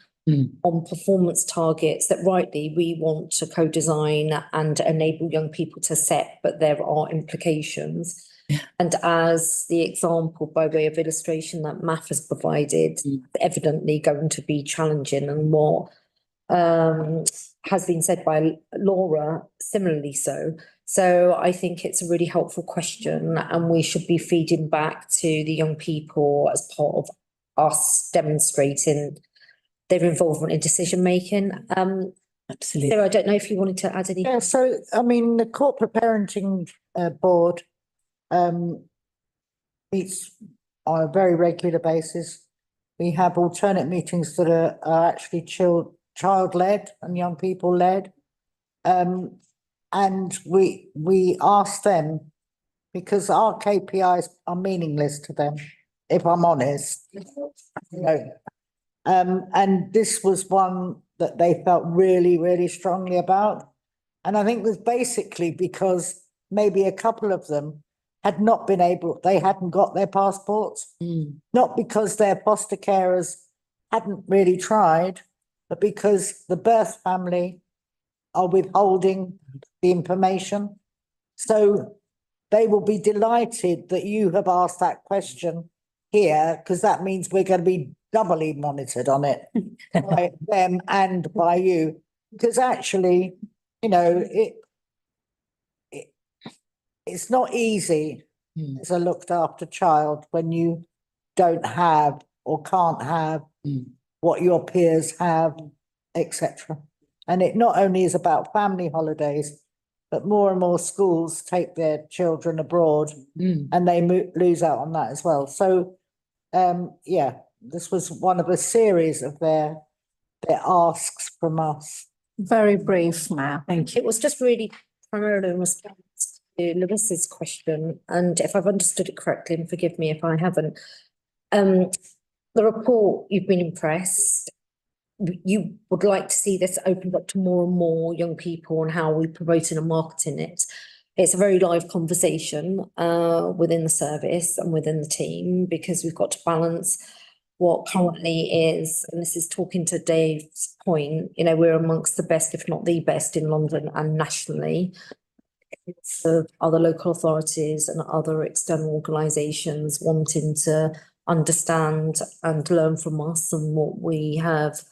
on performance targets that rightly we want to co-design and enable young people to set, but there are implications. And as the example by way of illustration that Math has provided, evidently going to be challenging, and what has been said by Laura, similarly so. So I think it's a really helpful question, and we should be feeding back to the young people as part of us demonstrating their involvement in decision making.
Absolutely.
So I don't know if you wanted to add anything.
Yeah, so I mean, the corporate parenting board meets on a very regular basis. We have alternate meetings that are actually child-led and young people-led. And we ask them, because our KPIs are meaningless to them, if I'm honest. You know, and this was one that they felt really, really strongly about. And I think it was basically because maybe a couple of them had not been able, they hadn't got their passports, not because their foster carers hadn't really tried, but because the birth family are withholding the information. So they will be delighted that you have asked that question here, because that means we're going to be doubly monitored on it by them and by you. Because actually, you know, it's not easy as a looked after child when you don't have or can't have what your peers have, etc. And it not only is about family holidays, but more and more schools take their children abroad and they lose out on that as well. So, yeah, this was one of a series of their asks from us.
Very brief, Matt. Thank you. It was just really primarily in response to Lewis's question, and if I've understood it correctly, and forgive me if I haven't, the report, you've been impressed. You would like to see this opened up to more and more young people and how we promote and marketing it. It's a very live conversation within the service and within the team, because we've got to balance what currently is, and this is talking to Dave's point, you know, we're amongst the best, if not the best, in London and nationally. Of other local authorities and other external organisations wanting to understand and learn from us and what we have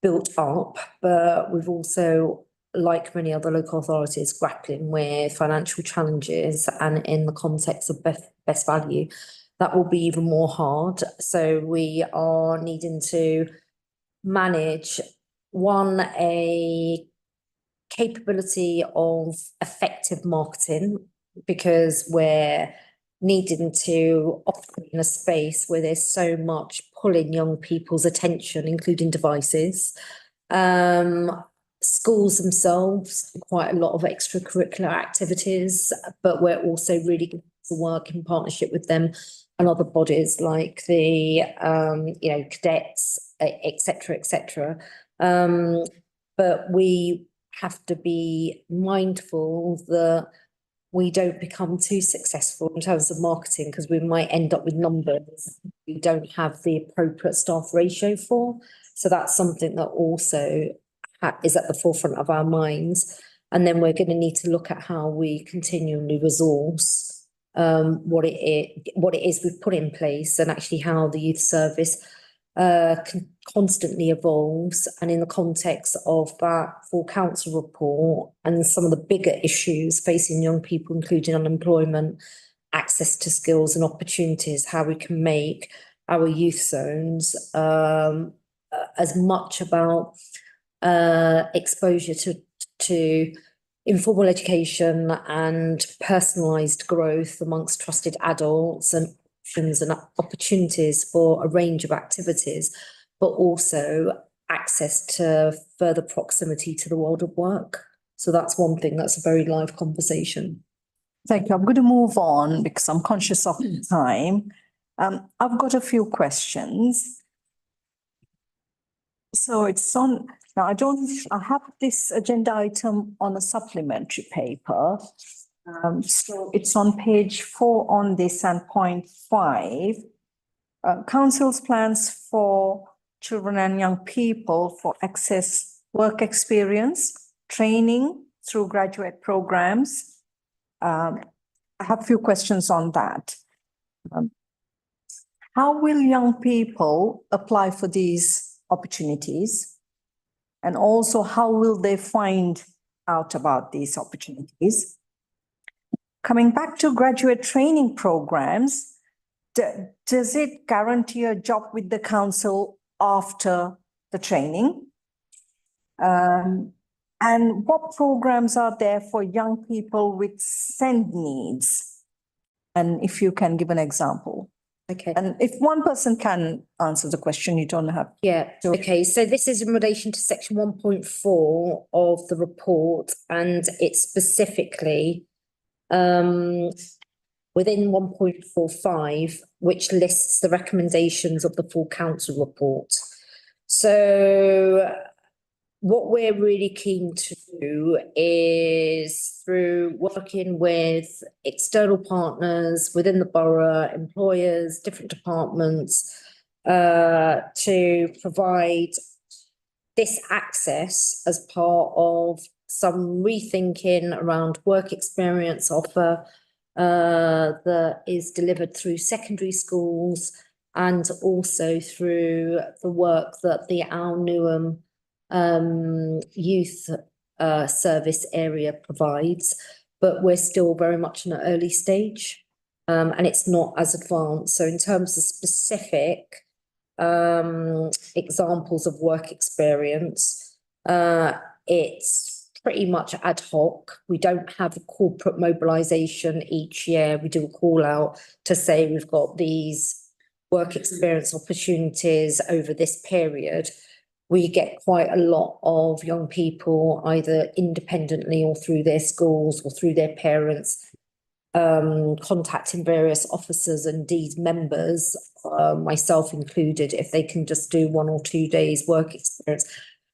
built up, but we've also, like many other local authorities, grappling with financial challenges, and in the context of best value, that will be even more hard. So we are needing to manage, one, a capability of effective marketing, because we're needing to operate in a space where there's so much pulling young people's attention, including devices. Schools themselves, quite a lot of extracurricular activities, but we're also really going to work in partnership with them and other bodies like the, you know, cadets, etc., etc. But we have to be mindful that we don't become too successful in terms of marketing, because we might end up with numbers we don't have the appropriate staff ratio for. So that's something that also is at the forefront of our minds. And then we're going to need to look at how we continually resource what it is we've put in place, and actually how the youth service constantly evolves. And in the context of that full council report and some of the bigger issues facing young people, including unemployment, access to skills and opportunities, how we can make our youth zones as much about exposure to informal education and personalised growth amongst trusted adults and options and opportunities for a range of activities, but also access to further proximity to the world of work. So that's one thing, that's a very live conversation.
Thank you. I'm going to move on because I'm conscious of time. I've got a few questions. So it's on, now I have this agenda item on a supplementary paper. So it's on page 4 on this and point 5. Council's plans for children and young people for access work experience, training through graduate programs. I have a few questions on that. How will young people apply for these opportunities? And also, how will they find out about these opportunities? Coming back to graduate training programs, does it guarantee a job with the council after the training? And what programs are there for young people with SEND needs? And if you can give an example.
Okay.
And if one person can answer the question, you don't have.
Yeah, okay, so this is in relation to section 1.4 of the report, and it's specifically within 1.45, which lists the recommendations of the full council report. So what we're really keen to do is, through working with external partners within the borough, employers, different departments, to provide this access as part of some rethinking around work experience offer that is delivered through secondary schools and also through the work that the Al Newham youth service area provides, but we're still very much in an early stage and it's not as advanced. So in terms of specific examples of work experience, it's pretty much ad hoc. We don't have a corporate mobilisation each year. We do a call out to say we've got these work experience opportunities over this period. We get quite a lot of young people, either independently or through their schools or through their parents, contacting various officers and indeed members, myself included, if they can just do 1 or 2 days work experience.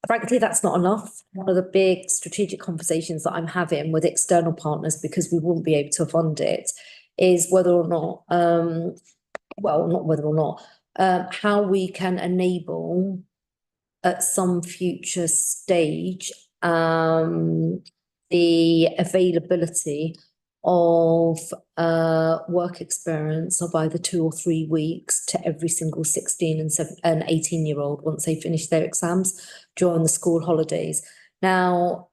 Frankly, that's not enough. One of the big strategic conversations that I'm having with external partners, because we wouldn't be able to fund it, is whether or not, not whether or not, how we can enable at some future stage the availability of work experience of either 2 or 3 weeks to every single 16 and 18-year-old once they finish their exams during the school holidays. Now,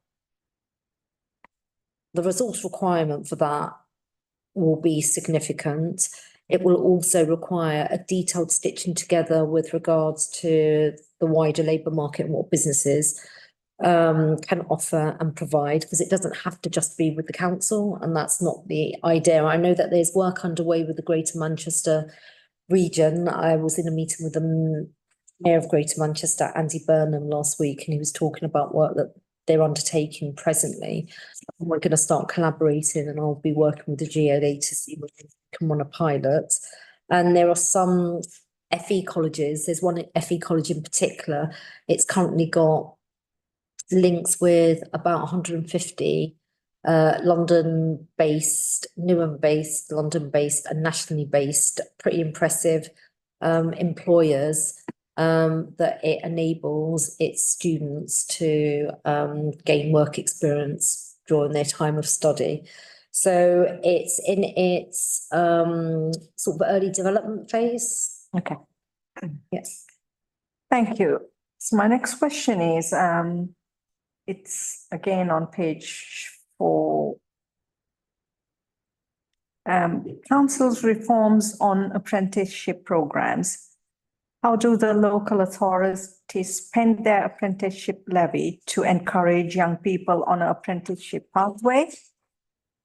the resource requirement for that will be significant. It will also require a detailed stitching together with regards to the wider labour market and what businesses can offer and provide, because it doesn't have to just be with the council, and that's not the idea. I know that there's work underway with the Greater Manchester region. I was in a meeting with the Mayor of Greater Manchester, Andy Burnham, last week, and he was talking about work that they're undertaking presently. And we're going to start collaborating, and I'll be working with the GLA to see whether we can run a pilot. And there are some FE colleges. There's one FE college in particular. It's currently got links with about 150 London-based, Newham-based, London-based and nationally based, pretty impressive employers that it enables its students to gain work experience during their time of study. So it's in its sort of early development phase.
Okay.
Yes.
Thank you. So my next question is, it's again on page 4. Council's reforms on apprenticeship programs. How do the local authorities spend their apprenticeship levy to encourage young people on an apprenticeship pathway?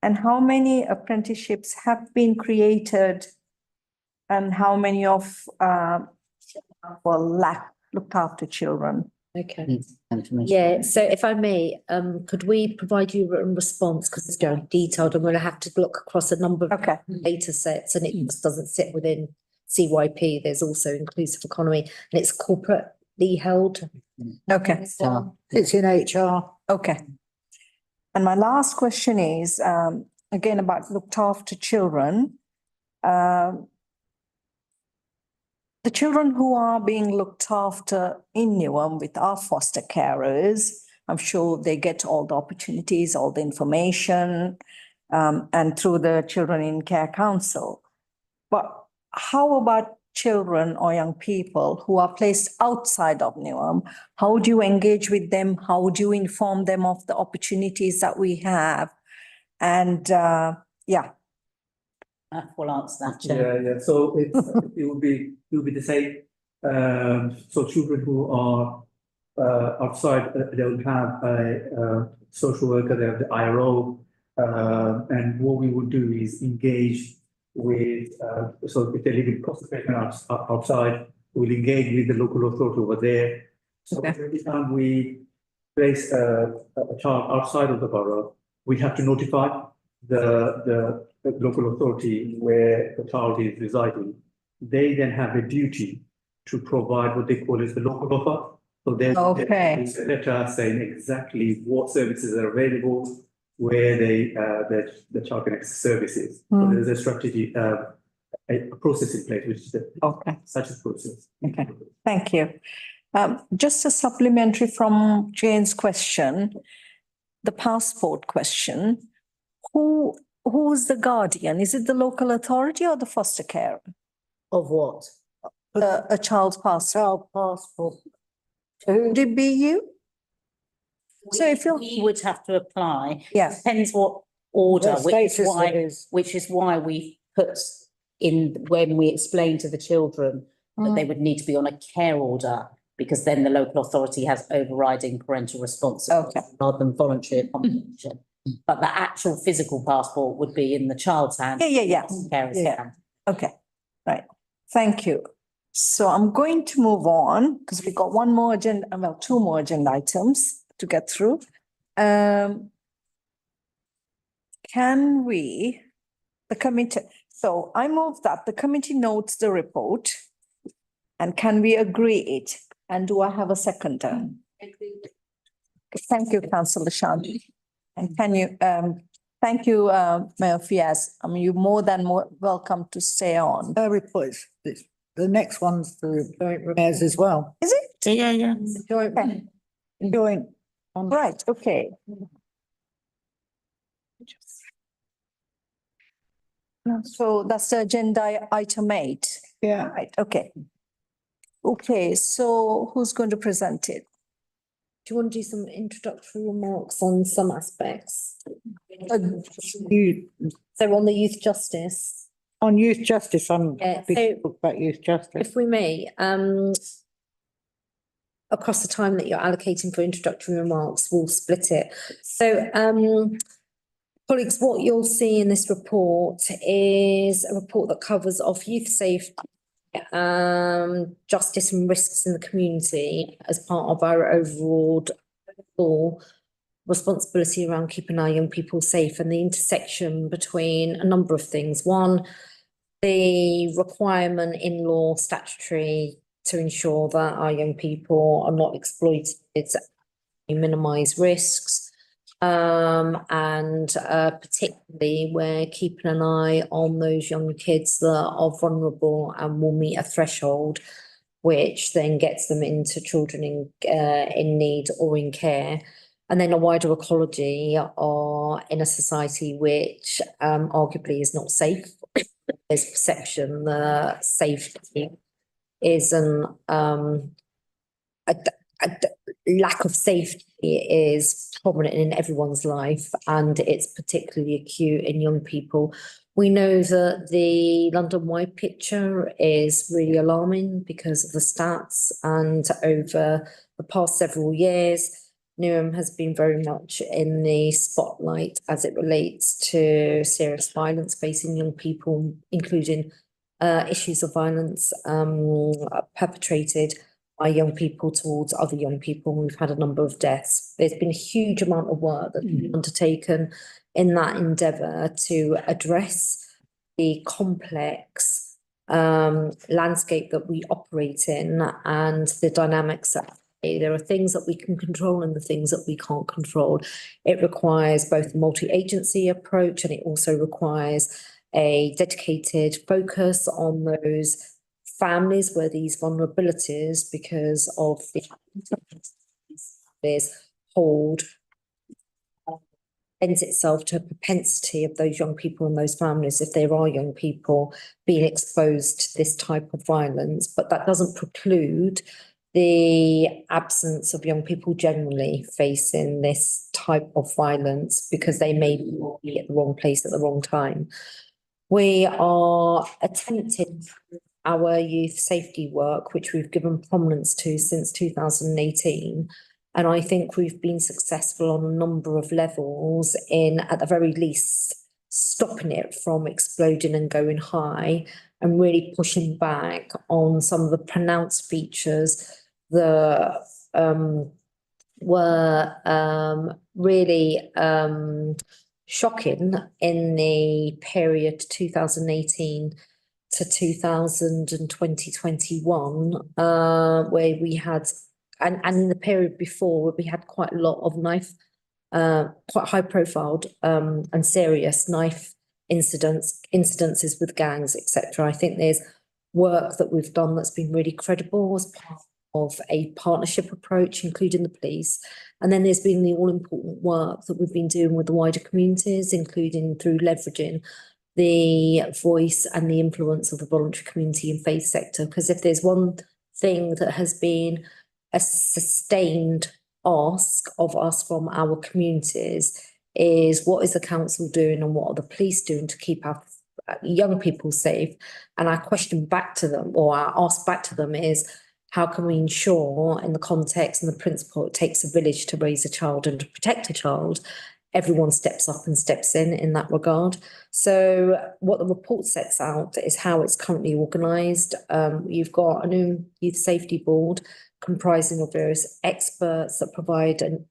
And how many apprenticeships have been created? And how many of looked after children?
Okay. Yeah, so if I may, could we provide you a written response, because it's very detailed, and we're gonna have to look across a number of data sets, and it just doesn't sit within CYP. There's also inclusive economy, and it's corporately held.
Okay.
It's in HR.
Okay. And my last question is, again, about looked after children. The children who are being looked after in Newham with our foster carers, I'm sure they get all the opportunities, all the information, and through the Children in Care Council. But how about children or young people who are placed outside of Newham? How do you engage with them? How do you inform them of the opportunities that we have? And yeah.
We'll answer that, Chair.
Yeah. So it would be the same. So children who are outside, they will have a social worker, they have the IRO. And what we would do is engage with, so if they live in concentration outside, we'll engage with the local authority over there. So every time we place a child outside of the borough, we have to notify the local authority where the child is residing. They then have a duty to provide what they call as the local offer. So there's a letter saying exactly what services are available, where the child can access services. So there's a strategy, a process in place, which is such a process.
Okay, thank you. Just a supplementary from Jane's question, the passport question. Who's the guardian? Is it the local authority or the foster care?
Of what?
A child's passport. Would it be you? So if
you would have to apply.
Yeah.
Depends what order,
What
which is why we put in, when we explain to the children that they would need to be on a care order, because then the local authority has overriding parental responsibility rather than voluntary accommodation. But the actual physical passport would be in the child's hand.
Yeah.
Carer's hand.
Okay, right. Thank you. So I'm going to move on because we've got one more agenda, well, two more agenda items to get through. Can we, the committee, so I move that the committee notes the report, and can we agree it? And do I have a seconder? Thank you, Councillor Shanti. And can you, thank you, Mayor Fiaz. I mean, you're more than welcome to stay on.
Report, the next one's the mayors as well.
Is it?
Yeah. Joint.
Right, okay. So that's the agenda item 8.
Yeah.
Right, okay. Okay, so who's going to present it?
Do you want to do some introductory remarks on some aspects? So on the youth justice.
On youth justice, I'm happy
so
to talk about youth justice.
If we may, across the time that you're allocating for introductory remarks, we'll split it. So, colleagues, what you'll see in this report is a report that covers off youth safety, justice and risks in the community as part of our overall responsibility around keeping our young people safe, and the intersection between a number of things. One, the requirement in law, statutory, to ensure that our young people are not exploited, minimise risks, and particularly we're keeping an eye on those young kids that are vulnerable and will meet a threshold which then gets them into children in need or in care. And then a wider ecology are in a society which arguably is not safe. There's perception that safety is a lack of safety is prominent in everyone's life, and it's particularly acute in young people We know that the London-wide picture is really alarming because of the stats, and over the past several years, Newham has been very much in the spotlight as it relates to serious violence facing young people, including issues of violence perpetrated by young people towards other young people. We've had a number of deaths. There's been a huge amount of work that's been undertaken in that endeavour to address the complex landscape that we operate in and the dynamics that there are things that we can control and the things that we can't control. It requires both a multi-agency approach, and it also requires a dedicated focus on those families where these vulnerabilities, because of the hold, lends itself to a propensity of those young people and those families, if there are young people being exposed to this type of violence. But that doesn't preclude the absence of young people generally facing this type of violence because they may be at the wrong place at the wrong time. We are attempting our youth safety work, which we've given prominence to since 2018. And I think we've been successful on a number of levels in, at the very least, stopping it from exploding and going high, and really pushing back on some of the pronounced features that were really shocking in the period 2018 to 2021, where we had, and in the period before, where we had quite a lot of knife, quite high profiled and serious knife incidences with gangs, etc. I think there's work that we've done that's been really credible as part of a partnership approach, including the police. And then there's been the all-important work that we've been doing with the wider communities, including through leveraging the voice and the influence of the voluntary community and faith sector. Because if there's one thing that has been a sustained ask of us from our communities, is what is the council doing and what are the police doing to keep our young people safe? And our question back to them, or our ask back to them, is how can we ensure, in the context and the principle it takes a village to raise a child and to protect a child, everyone steps up and steps in that regard. So what the report sets out is how it's currently organised. You've got a new youth safety board comprising of various experts that provide an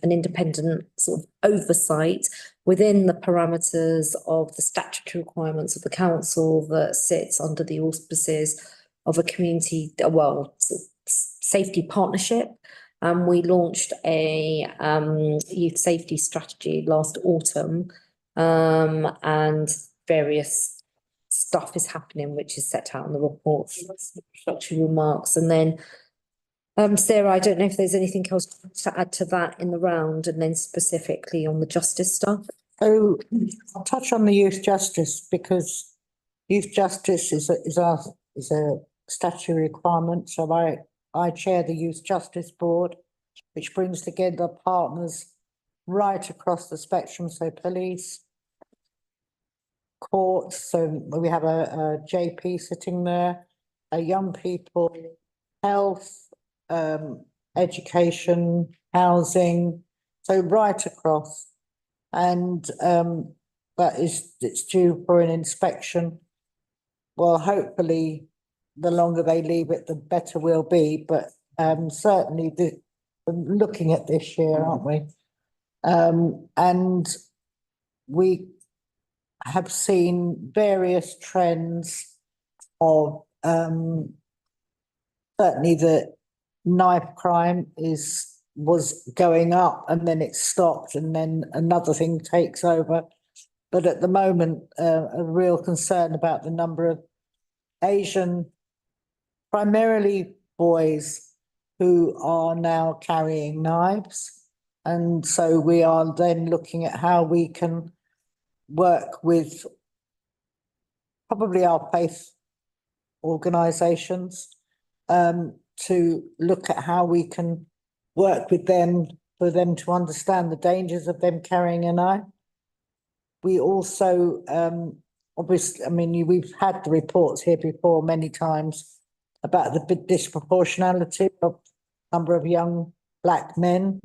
independent sort of oversight within the parameters of the statutory requirements of the council that sits under the auspices of a community, well, safety partnership. We launched a youth safety strategy last autumn, and various stuff is happening which is set out in the report. Introductory remarks, and then Sarah, I don't know if there's anything else to add to that in the round, and then specifically on the justice stuff.
So I'll touch on the youth justice, because youth justice is a statutory requirement. So I chair the Youth Justice Board, which brings together partners right across the spectrum. So police, courts, so we have a JP sitting there, young people, health, education, housing, so right across. And it's due for an inspection. Well, hopefully the longer they leave it, the better we'll be, but certainly looking at this year, aren't we? And we have seen various trends of certainly the knife crime was going up, and then it stopped, and then another thing takes over. But at the moment, a real concern about the number of Asian, primarily boys, who are now carrying knives. And so we are then looking at how we can work with probably our faith organisations to look at how we can work with them, for them to understand the dangers of them carrying a knife. We also obviously, I mean, we've had the reports here before many times about the big disproportionality of number of young black men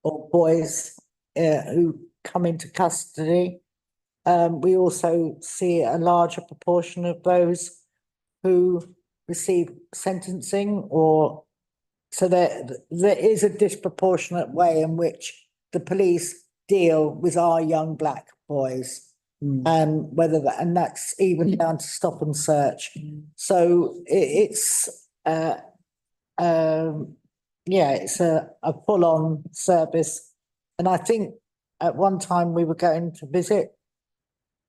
or boys who come into custody. We also see a larger proportion of those who receive sentencing, or so there is a disproportionate way in which the police deal with our young black boys. Whether that, and that's even down to stop and search. So it's it's a full-on service. And I think at one time we were going to visit.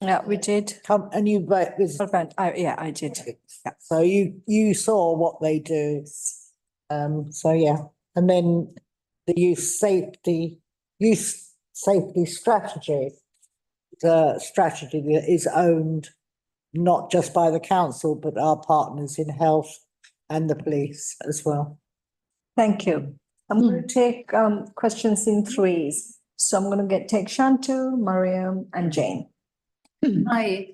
Yeah, we did.
Come and you visited.
I did.
Yeah. So you saw what they do. So yeah, and then the youth safety strategy. The strategy that is owned not just by the council, but our partners in health and the police as well.
Thank you. I'm going to take questions in threes. So I'm going to take Shantu, Mariam, and Jane.
Hi,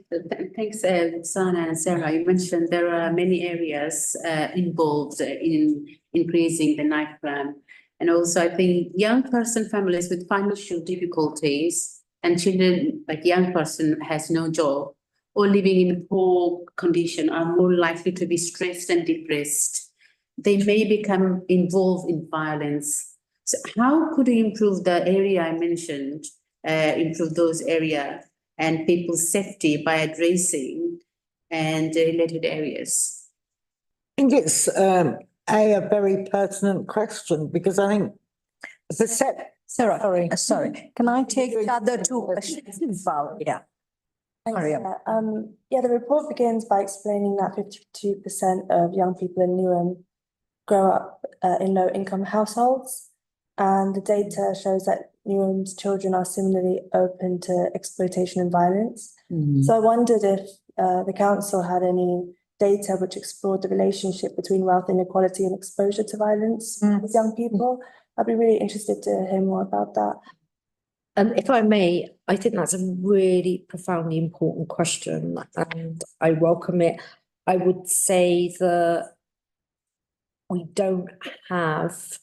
thanks, Sana and Sarah. You mentioned there are many areas involved in increasing the knife crime. And also, I think young person families with financial difficulties and children, like young person has no job or living in poor condition are more likely to be stressed and depressed. They may become involved in violence. So how could we improve the area I mentioned, improve those areas and people's safety by addressing and related areas?
I think it's a very pertinent question, because I think the
Sarah, sorry. Can I take the other two questions as well? Yeah. Mariam.
The report begins by explaining that 52% of young people in Newham grow up in low-income households, and the data shows that Newham's children are similarly open to exploitation and violence. So I wondered if the council had any data which explored the relationship between wealth inequality and exposure to violence with young people. I'd be really interested to hear more about that.
If I may, I think that's a really profoundly important question, and I welcome it. I would say that we don't have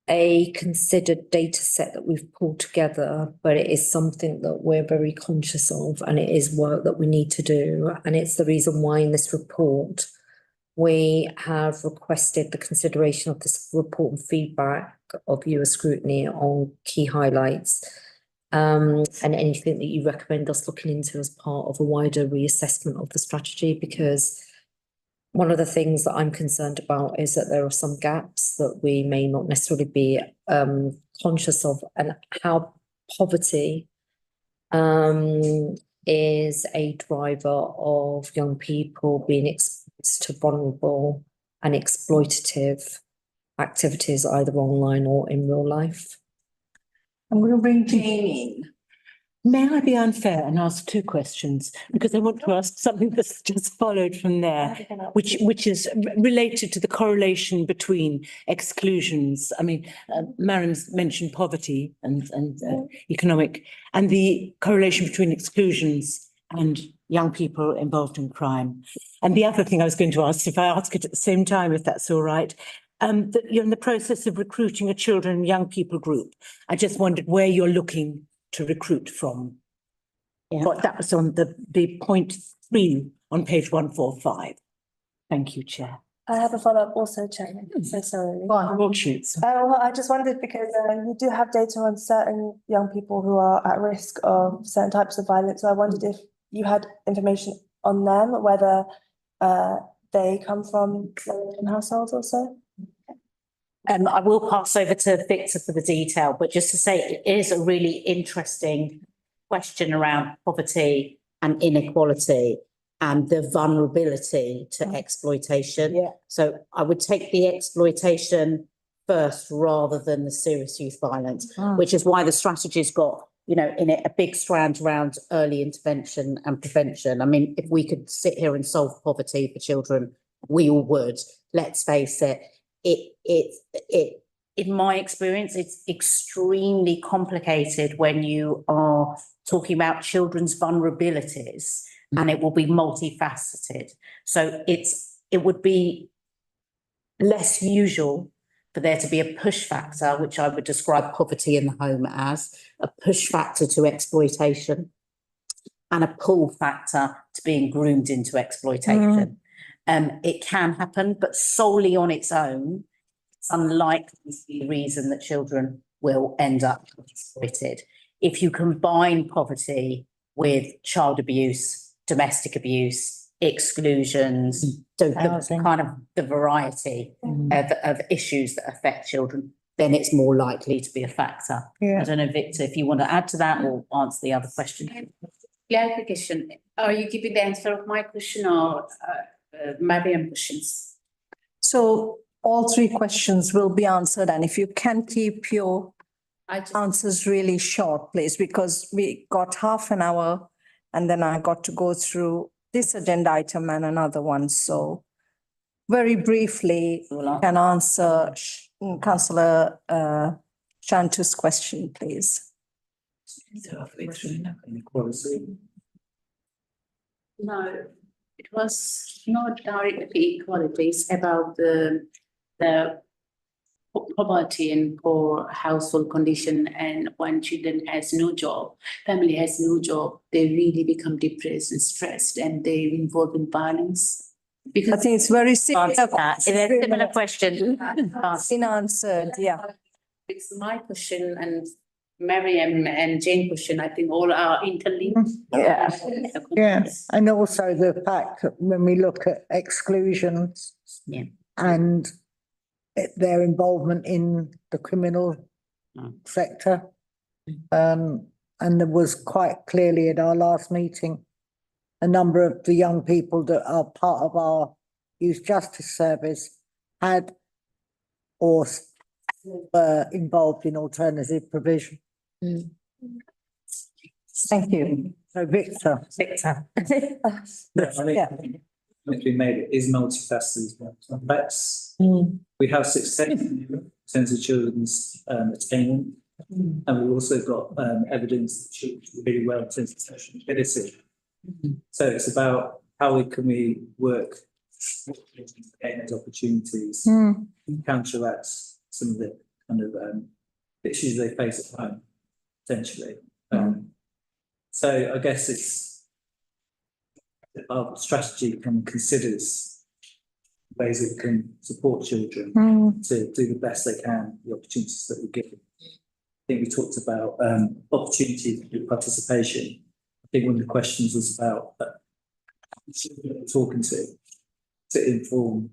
a considered data set that we've pulled together, but it is something that we're very conscious of, and it is work that we need to do. And it's the reason why in this report, we have requested the consideration of this report and feedback of your scrutiny on key highlights, and anything that you recommend us looking into as part of a wider reassessment of the strategy, because one of the things that I'm concerned about is that there are some gaps that we may not necessarily be conscious of, and how poverty is a driver of young people being exposed to vulnerable and exploitative activities, either online or in real life.
I'm going to bring Jane in.
May I be unfair and ask two questions? Because I want to ask something that's just followed from there, which is related to the correlation between exclusions. I mean, Mariam's mentioned poverty and economic, and the correlation between exclusions and young people involved in crime. And the other thing I was going to ask, if I ask it at the same time, if that's all right, that you're in the process of recruiting a children and young people group. I just wondered where you're looking to recruit from. Yeah. But that was on the point 3 on page 145. Thank you, Chair.
I have a follow-up also, Chair. So sorry. Well, I just wondered because you do have data on certain young people who are at risk of certain types of violence. So I wondered if you had information on them, whether they come from low-income households also.
I will pass over to Victor for the detail, but just to say it is a really interesting question around poverty and inequality and the vulnerability to exploitation. Yeah. So I would take the exploitation first rather than the serious youth violence, which is why the strategy's got, you know, in it a big strand around early intervention and prevention. I mean, if we could sit here and solve poverty for children, we all would. Let's face it. In my experience, it's extremely complicated when you are talking about children's vulnerabilities, and it will be multifaceted. So it would be less usual for there to be a push factor, which I would describe poverty in the home as a push factor to exploitation and a pull factor to being groomed into exploitation. It can happen, but solely on its own, it's unlikely to be the reason that children will end up exploited. If you combine poverty with child abuse, domestic abuse, exclusions, the variety of issues that affect children, then it's more likely to be a factor. I don't know, Victor, if you want to add to that or answer the other question.
Clarification, are you giving the answer of my question or Mariam questions?
So all three questions will be answered, and if you can keep your answers really short, please, because we got half an hour and then I got to go through this agenda item and another one. So very briefly, can answer Councillor Shantu's question, please.
No, it was not directly equality, it's about the poverty and poor household condition, and when children has no job, family has no job, they really become depressed and stressed and they involved in violence. Because
I think it's very similar.
It's a similar question.
Been answered, yeah.
It's my question and Mariam and Jane question, I think all are interlinked.
Yes, and also the fact that when we look at exclusions and their involvement in the criminal sector. And there was quite clearly at our last meeting, a number of the young people that are part of our youth justice service had or were involved in alternative provision.
Thank you.
So Victor.
We made it is multifaceted, complex. We have success in terms of children's attainment, and we've also got evidence that children do really well in terms of social mobility. So it's about how we work to gain those opportunities, counteract some of the kind of issues they face at home, potentially. So I guess it's our strategy considers ways that we can support children to do the best they can, the opportunities that we give them. I think we talked about opportunities for participation. I think one of the questions was about children we're talking to inform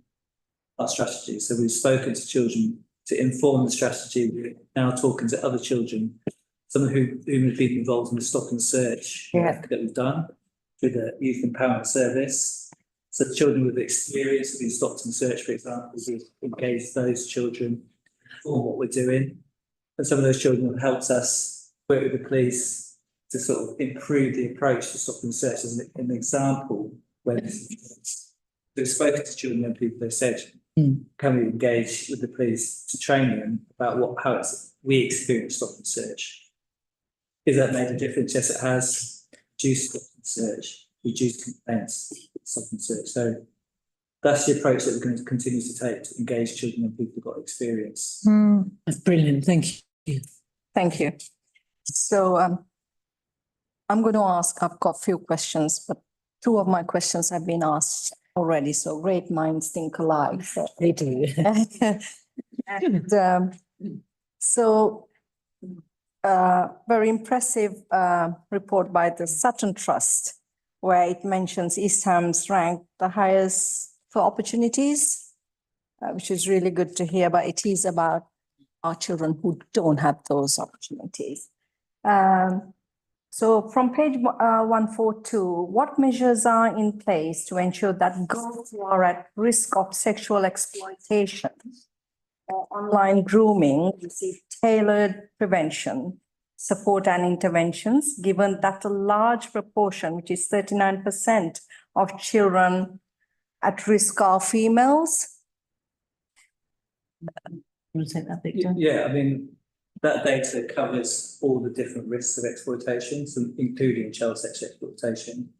our strategy. So we've spoken to children to inform the strategy. We're now talking to other children, some of whom have been involved in the stop and search work that we've done through the Youth Empowerment Service. So the children with experience of being stopped and searched, for example, we've engaged those children for what we're doing. And some of those children have helped us work with the police to sort of improve the approach to stop and search. As an example, when we've spoken to children and people, they said, can we engage with the police to train them about how we experience stop and search? Has that made a difference? Yes, it has. Reduced stop and search, reduced complaints, stop and search. So that's the approach that we're going to continue to take to engage children and people who've got experience.
That's brilliant. Thank you.
Thank you. So I'm going to ask, I've got a few questions, but two of my questions have been asked already. So great minds think alike. So.
They do.
And very impressive report by the Sutton Trust, where it mentions East Ham's ranked the highest for opportunities, which is really good to hear, but it is about our children who don't have those opportunities. So from page 142, what measures are in place to ensure that girls who are at risk of sexual exploitation or online grooming receive tailored prevention, support and interventions, given that a large proportion, which is 39% of children at risk are females?
You take that, Victor?
Yeah, I mean, that data covers all the different risks of exploitation, so including child sexual exploitation.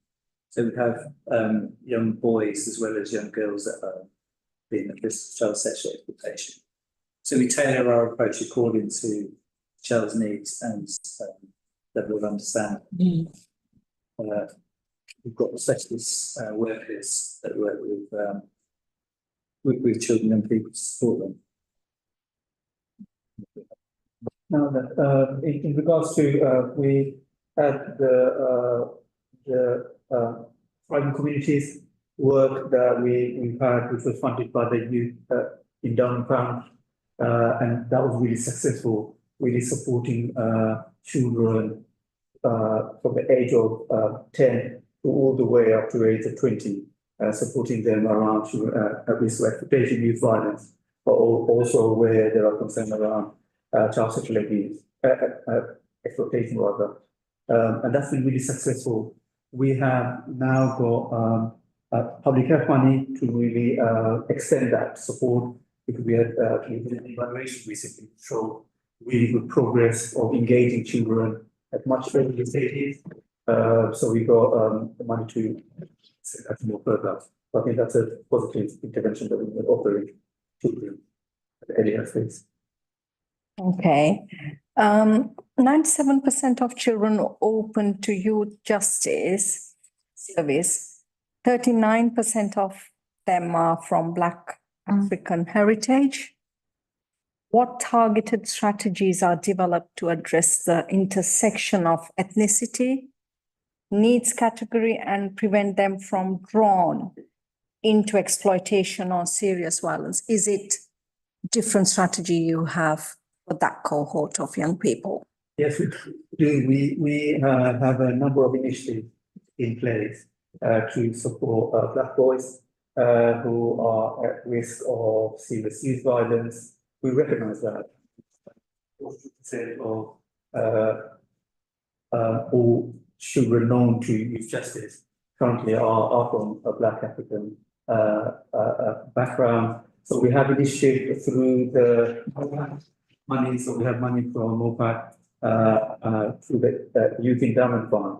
So we have young boys as well as young girls that are being at risk of child sexual exploitation. So we tailor our approach according to child's needs and level of understanding. We've got specialist workers that work with children and people to support them. Now, in regards to we had the thriving communities work that we've had, which was funded by the Youth Endowment Fund, and that was really successful, really supporting children from the age of 10 to all the way up to age of 20, supporting them around at risk of exploitation, youth violence, but also where there are concerns around child sexual abuse, exploitation rather, and that's been really successful. We have now got public health money to really extend that support, because we had an evaluation recently to show really good progress of engaging children at much earlier stages. So we got the money to say that more further. So I think that's a positive intervention that we're offering children at the earlier phase.
Okay. 97% of children open to youth justice service. 39% of them are from Black African heritage. What targeted strategies are developed to address the intersection of ethnicity, needs category, and prevent them from drawn into exploitation or serious violence? Is it different strategy you have for that cohort of young people?
Yes, we do. We have a number of initiatives in place to support Black boys who are at risk of serious youth violence. We recognise that 40% of all children known to youth justice currently are from a Black African background. So we have initiative through the money. So we have money from MOPAC through the Youth Endowment Fund.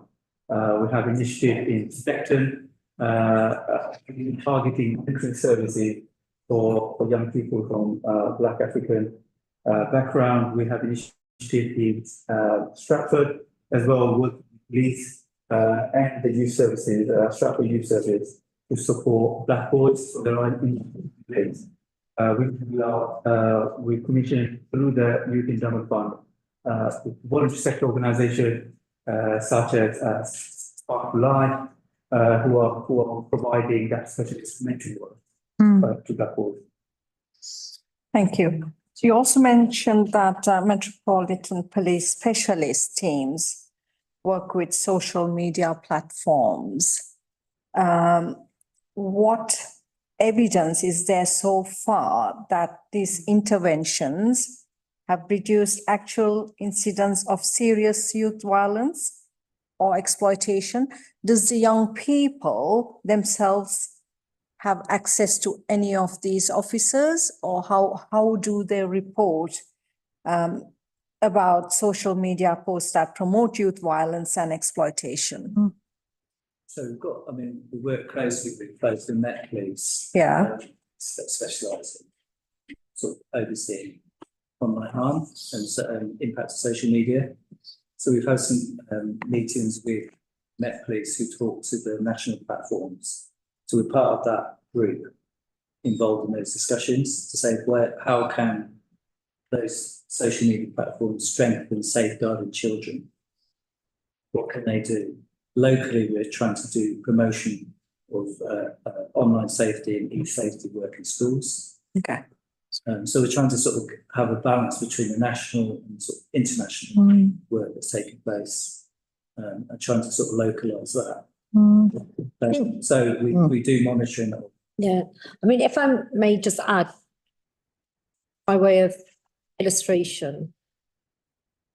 We have initiative in Spectrum targeting mentoring services for young people from Black African background. We have initiative in Stratford as well with police and the youth services, Stratford Youth Service, to support Black boys. So there are in place. We commissioned through the Youth Endowment Fund voluntary sector organisation such as Spark Life, who are providing that specialist mentoring work to Black boys.
Thank you. So you also mentioned that Metropolitan Police specialist teams work with social media platforms. What evidence is there so far that these interventions have reduced actual incidents of serious youth violence or exploitation? Does the young people themselves have access to any of these officers, or how do they report about social media posts that promote youth violence and exploitation?
So we've got, we work closely with both the Met Police.
Yeah.
That specialise in sort of overseeing online harm and impact of social media. So we've had some meetings with Met Police who talk to the national platforms. So we're part of that group involved in those discussions to say how can those social media platforms strengthen safeguarding children? What can they do? Locally, we're trying to do promotion of online safety and e-safety work in schools.
Okay.
So we're trying to sort of have a balance between the national and sort of international work that's taking place, and trying to sort of localise that. So we do monitoring.
Yeah, if I may just add, by way of illustration,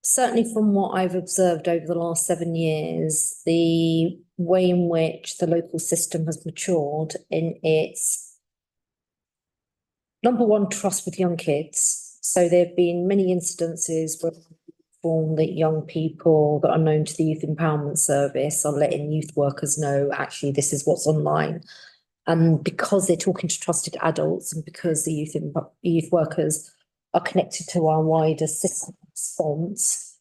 certainly from what I've observed over the last 7 years, the way in which the local system has matured in its, number one, trust with young kids, So there have been many instances where that young people that are known to the Youth Empowerment Service are letting youth workers know, actually, this is what's online. And because they're talking to trusted adults and because the youth workers are connected to our wider system response,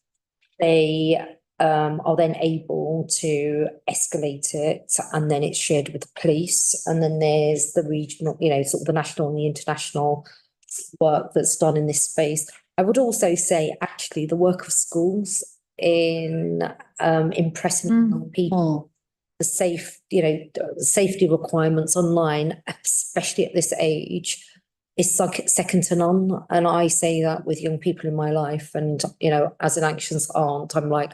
they are then able to escalate it, and then it's shared with the police. And then there's the regional, sort of the national and the international work that's done in this space. I would also say, actually, the work of schools in impressing young people, the safety requirements online, especially at this age, is second to none. And I say that with young people in my life. And, as an anxious aunt, I'm like,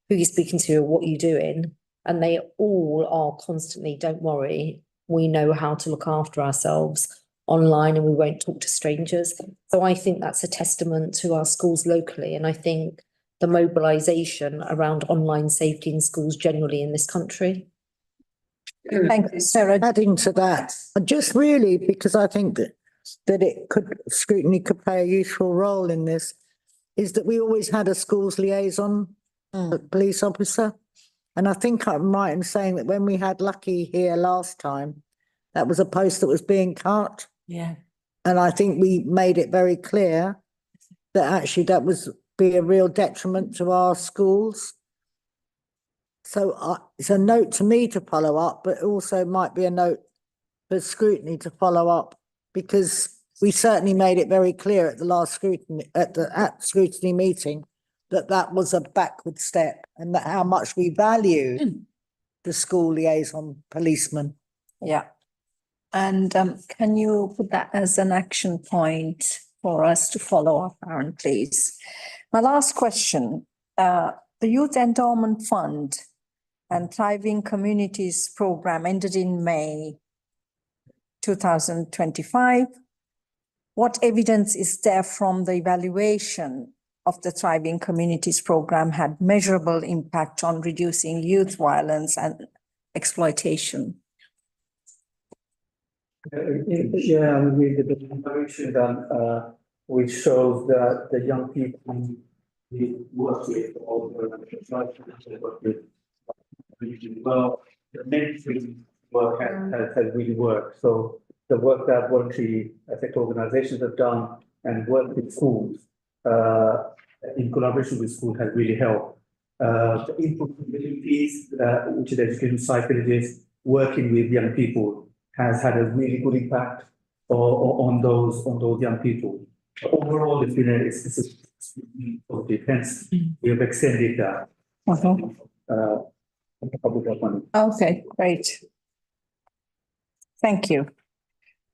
who are you speaking to? What are you doing? And they all are constantly, don't worry, we know how to look after ourselves online and we won't talk to strangers. So I think that's a testament to our schools locally. And I think the mobilisation around online safety in schools generally in this country.
Thank you, Sarah. Adding to that, just really because I think that scrutiny could play a useful role in this, is that we always had a schools liaison, a police officer. And I think I'm right in saying that when we had Lucky here last time, that was a post that was being cut.
Yeah.
And I think we made it very clear that actually that was be a real detriment to our schools. So it's a note to me to follow up, but also might be a note for scrutiny to follow up, because we certainly made it very clear at the last scrutiny meeting that was a backward step, and that how much we value the school liaison policeman.
Yeah. And can you put that as an action point for us to follow up on, please? My last question, the Youth Endowment Fund and Thriving Communities Program ended in May 2025. What evidence is there from the evaluation of the Thriving Communities Program had measurable impact on reducing youth violence and exploitation?
Yeah, we did the evaluation done, which shows that the young people we work with, or work with, really well, the mainstream work has really worked. So the work that voluntary sector organizations have done and work with schools, in collaboration with schools, has really helped. The input piece, which is education psychologists working with young people, has had a really good impact on those young people. Overall, it's been a positive. Hence, we have extended that.
Okay, great. Thank you.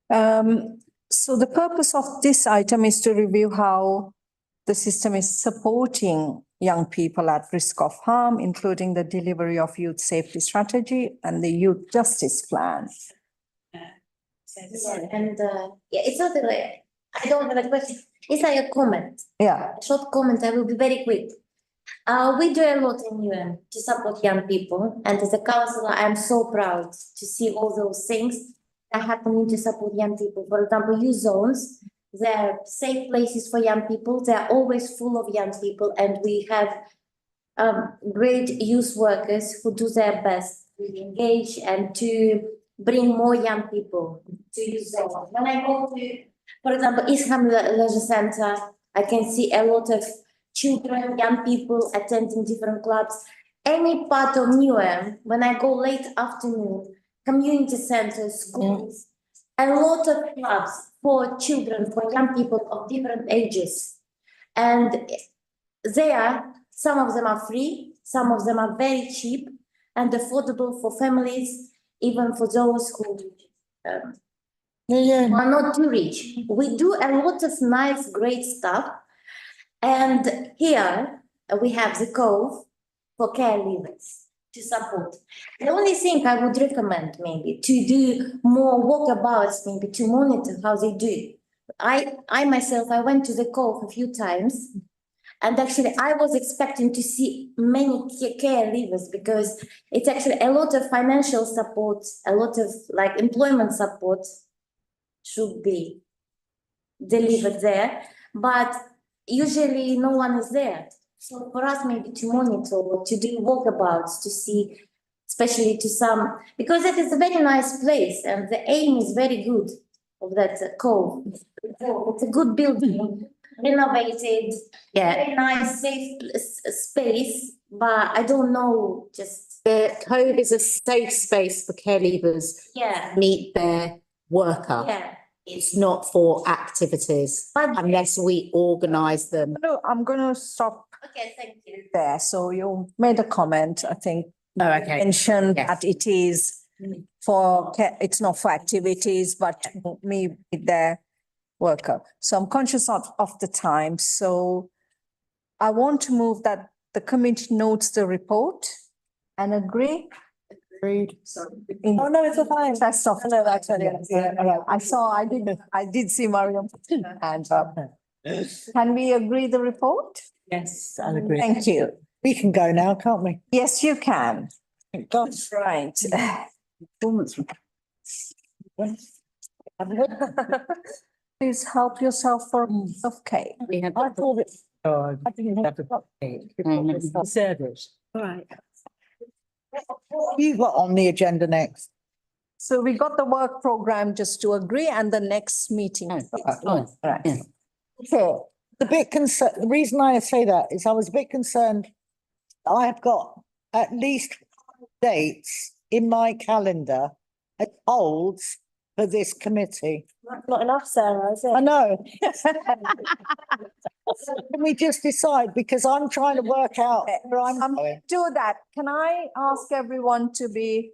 So the purpose of this item is to review how the system is supporting young people at risk of harm, including the delivery of youth safety strategy and the youth justice plan.
And it's not like I don't have a question. It's like a comment.
Yeah.
A short comment. I will be very quick. We do a lot in UN to support young people, and as a councillor, I'm so proud to see all those things that happening to support young people. For example, youth zones, they're safe places for young people. They're always full of young people, and we have great youth workers who do their best to engage and to bring more young people to youth zones. When I go to, for example, Eastham Leisure Centre, I can see a lot of children, young people attending different clubs. Any part of Newham, when I go late afternoon, community centers, schools, a lot of clubs for children, for young people of different ages. And there, some of them are free, some of them are very cheap and affordable for families, even for those who are not too rich. We do a lot of nice, great stuff. And here we have the Cove for care leavers to support. The only thing I would recommend maybe to do more walkabouts, maybe to monitor how they do. I myself, I went to the Cove a few times, and actually I was expecting to see many care leavers, because it's actually a lot of financial support, a lot of like employment support should be delivered there. but usually no one is there. So for us, maybe to monitor, to do walkabouts, to see, especially to some, because it is a very nice place and the aim is very good of that cove. It's a good building, renovated, very nice, safe space, but I don't know, just,
The cove is a safe space for care leavers
yeah,
to meet their worker.
yeah.
It's not for activities unless we organise them.
No, I'm gonna stop
Okay, thank you.
there. So you made a comment, I think.
Oh, okay.
Mentioned
Yes.
that it is for, it's not for activities, but me with their worker. So I'm conscious of the time, so I want to move that the committee notes the report and agree. Agreed. Oh, no, it's a fine. That's off. No, that's all right. I did see Mariam put her hand up. Can we agree the report?
Yes, I'll agree.
Thank you.
We can go now, can't we?
Yes, you can. That's right. Please help yourself for of cake.
We had.
I thought it.
Oh,
I didn't have to.
service.
Right.
What have you got on the agenda next?
So we got the work program just to agree and the next meeting.
Oh,
Right.
yeah.
Okay, the bit concerned, the reason I say that is I was a bit concerned. I have got at least dates in my calendar that holds for this committee.
Not enough, Sarah, is it?
I know. Can we just decide, because I'm trying to work out where I'm going.
Do that. Can I ask everyone to be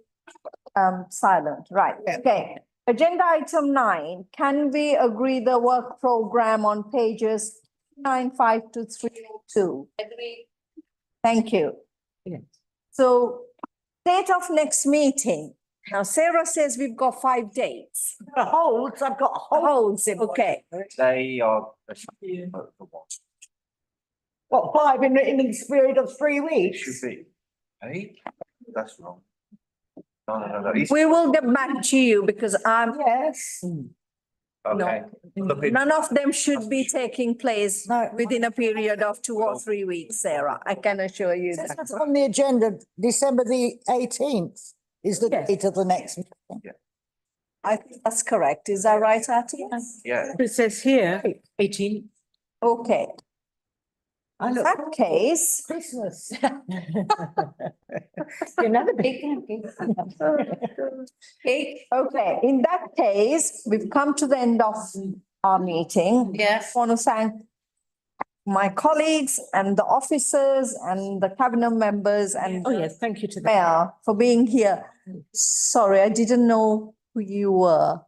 silent? Right, okay. Agenda item 9, can we agree the work program on pages 95 to 302? Agree. Thank you.
Yeah.
So date of next meeting. Now Sarah says we've got 5 dates.
Holds, I've got
Holds, okay.
They are.
What, 5 in the period of 3
It
weeks?
should be. Hey, that's wrong. No.
We will get back to you because
Yes.
Okay. Look,
none of them should be taking place within a period of 2 or 3 weeks, Sarah. I can assure you that.
It's on the agenda, December the 18th is the date of the next meeting.
I think that's correct. Is that right, Ati?
Yeah.
It says here, 18.
Okay. In that case.
Christmas.
You're not a baking. Okay, in that case, we've come to the end of our meeting.
Yes.
Want to thank my colleagues and the officers and the cabinet members and
Oh, yes, thank you to them.
mayor for being here. Sorry, I didn't know who you were.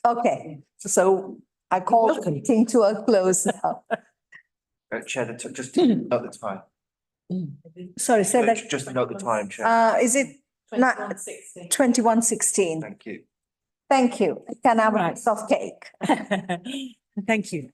Okay, so I call the meeting to a close now.
Chair, just note the time.
Sorry, say that.
Just note the time, Chair.
Is it 21:16?
Thank you.
Thank you. Can I have a piece of cake?
Thank you.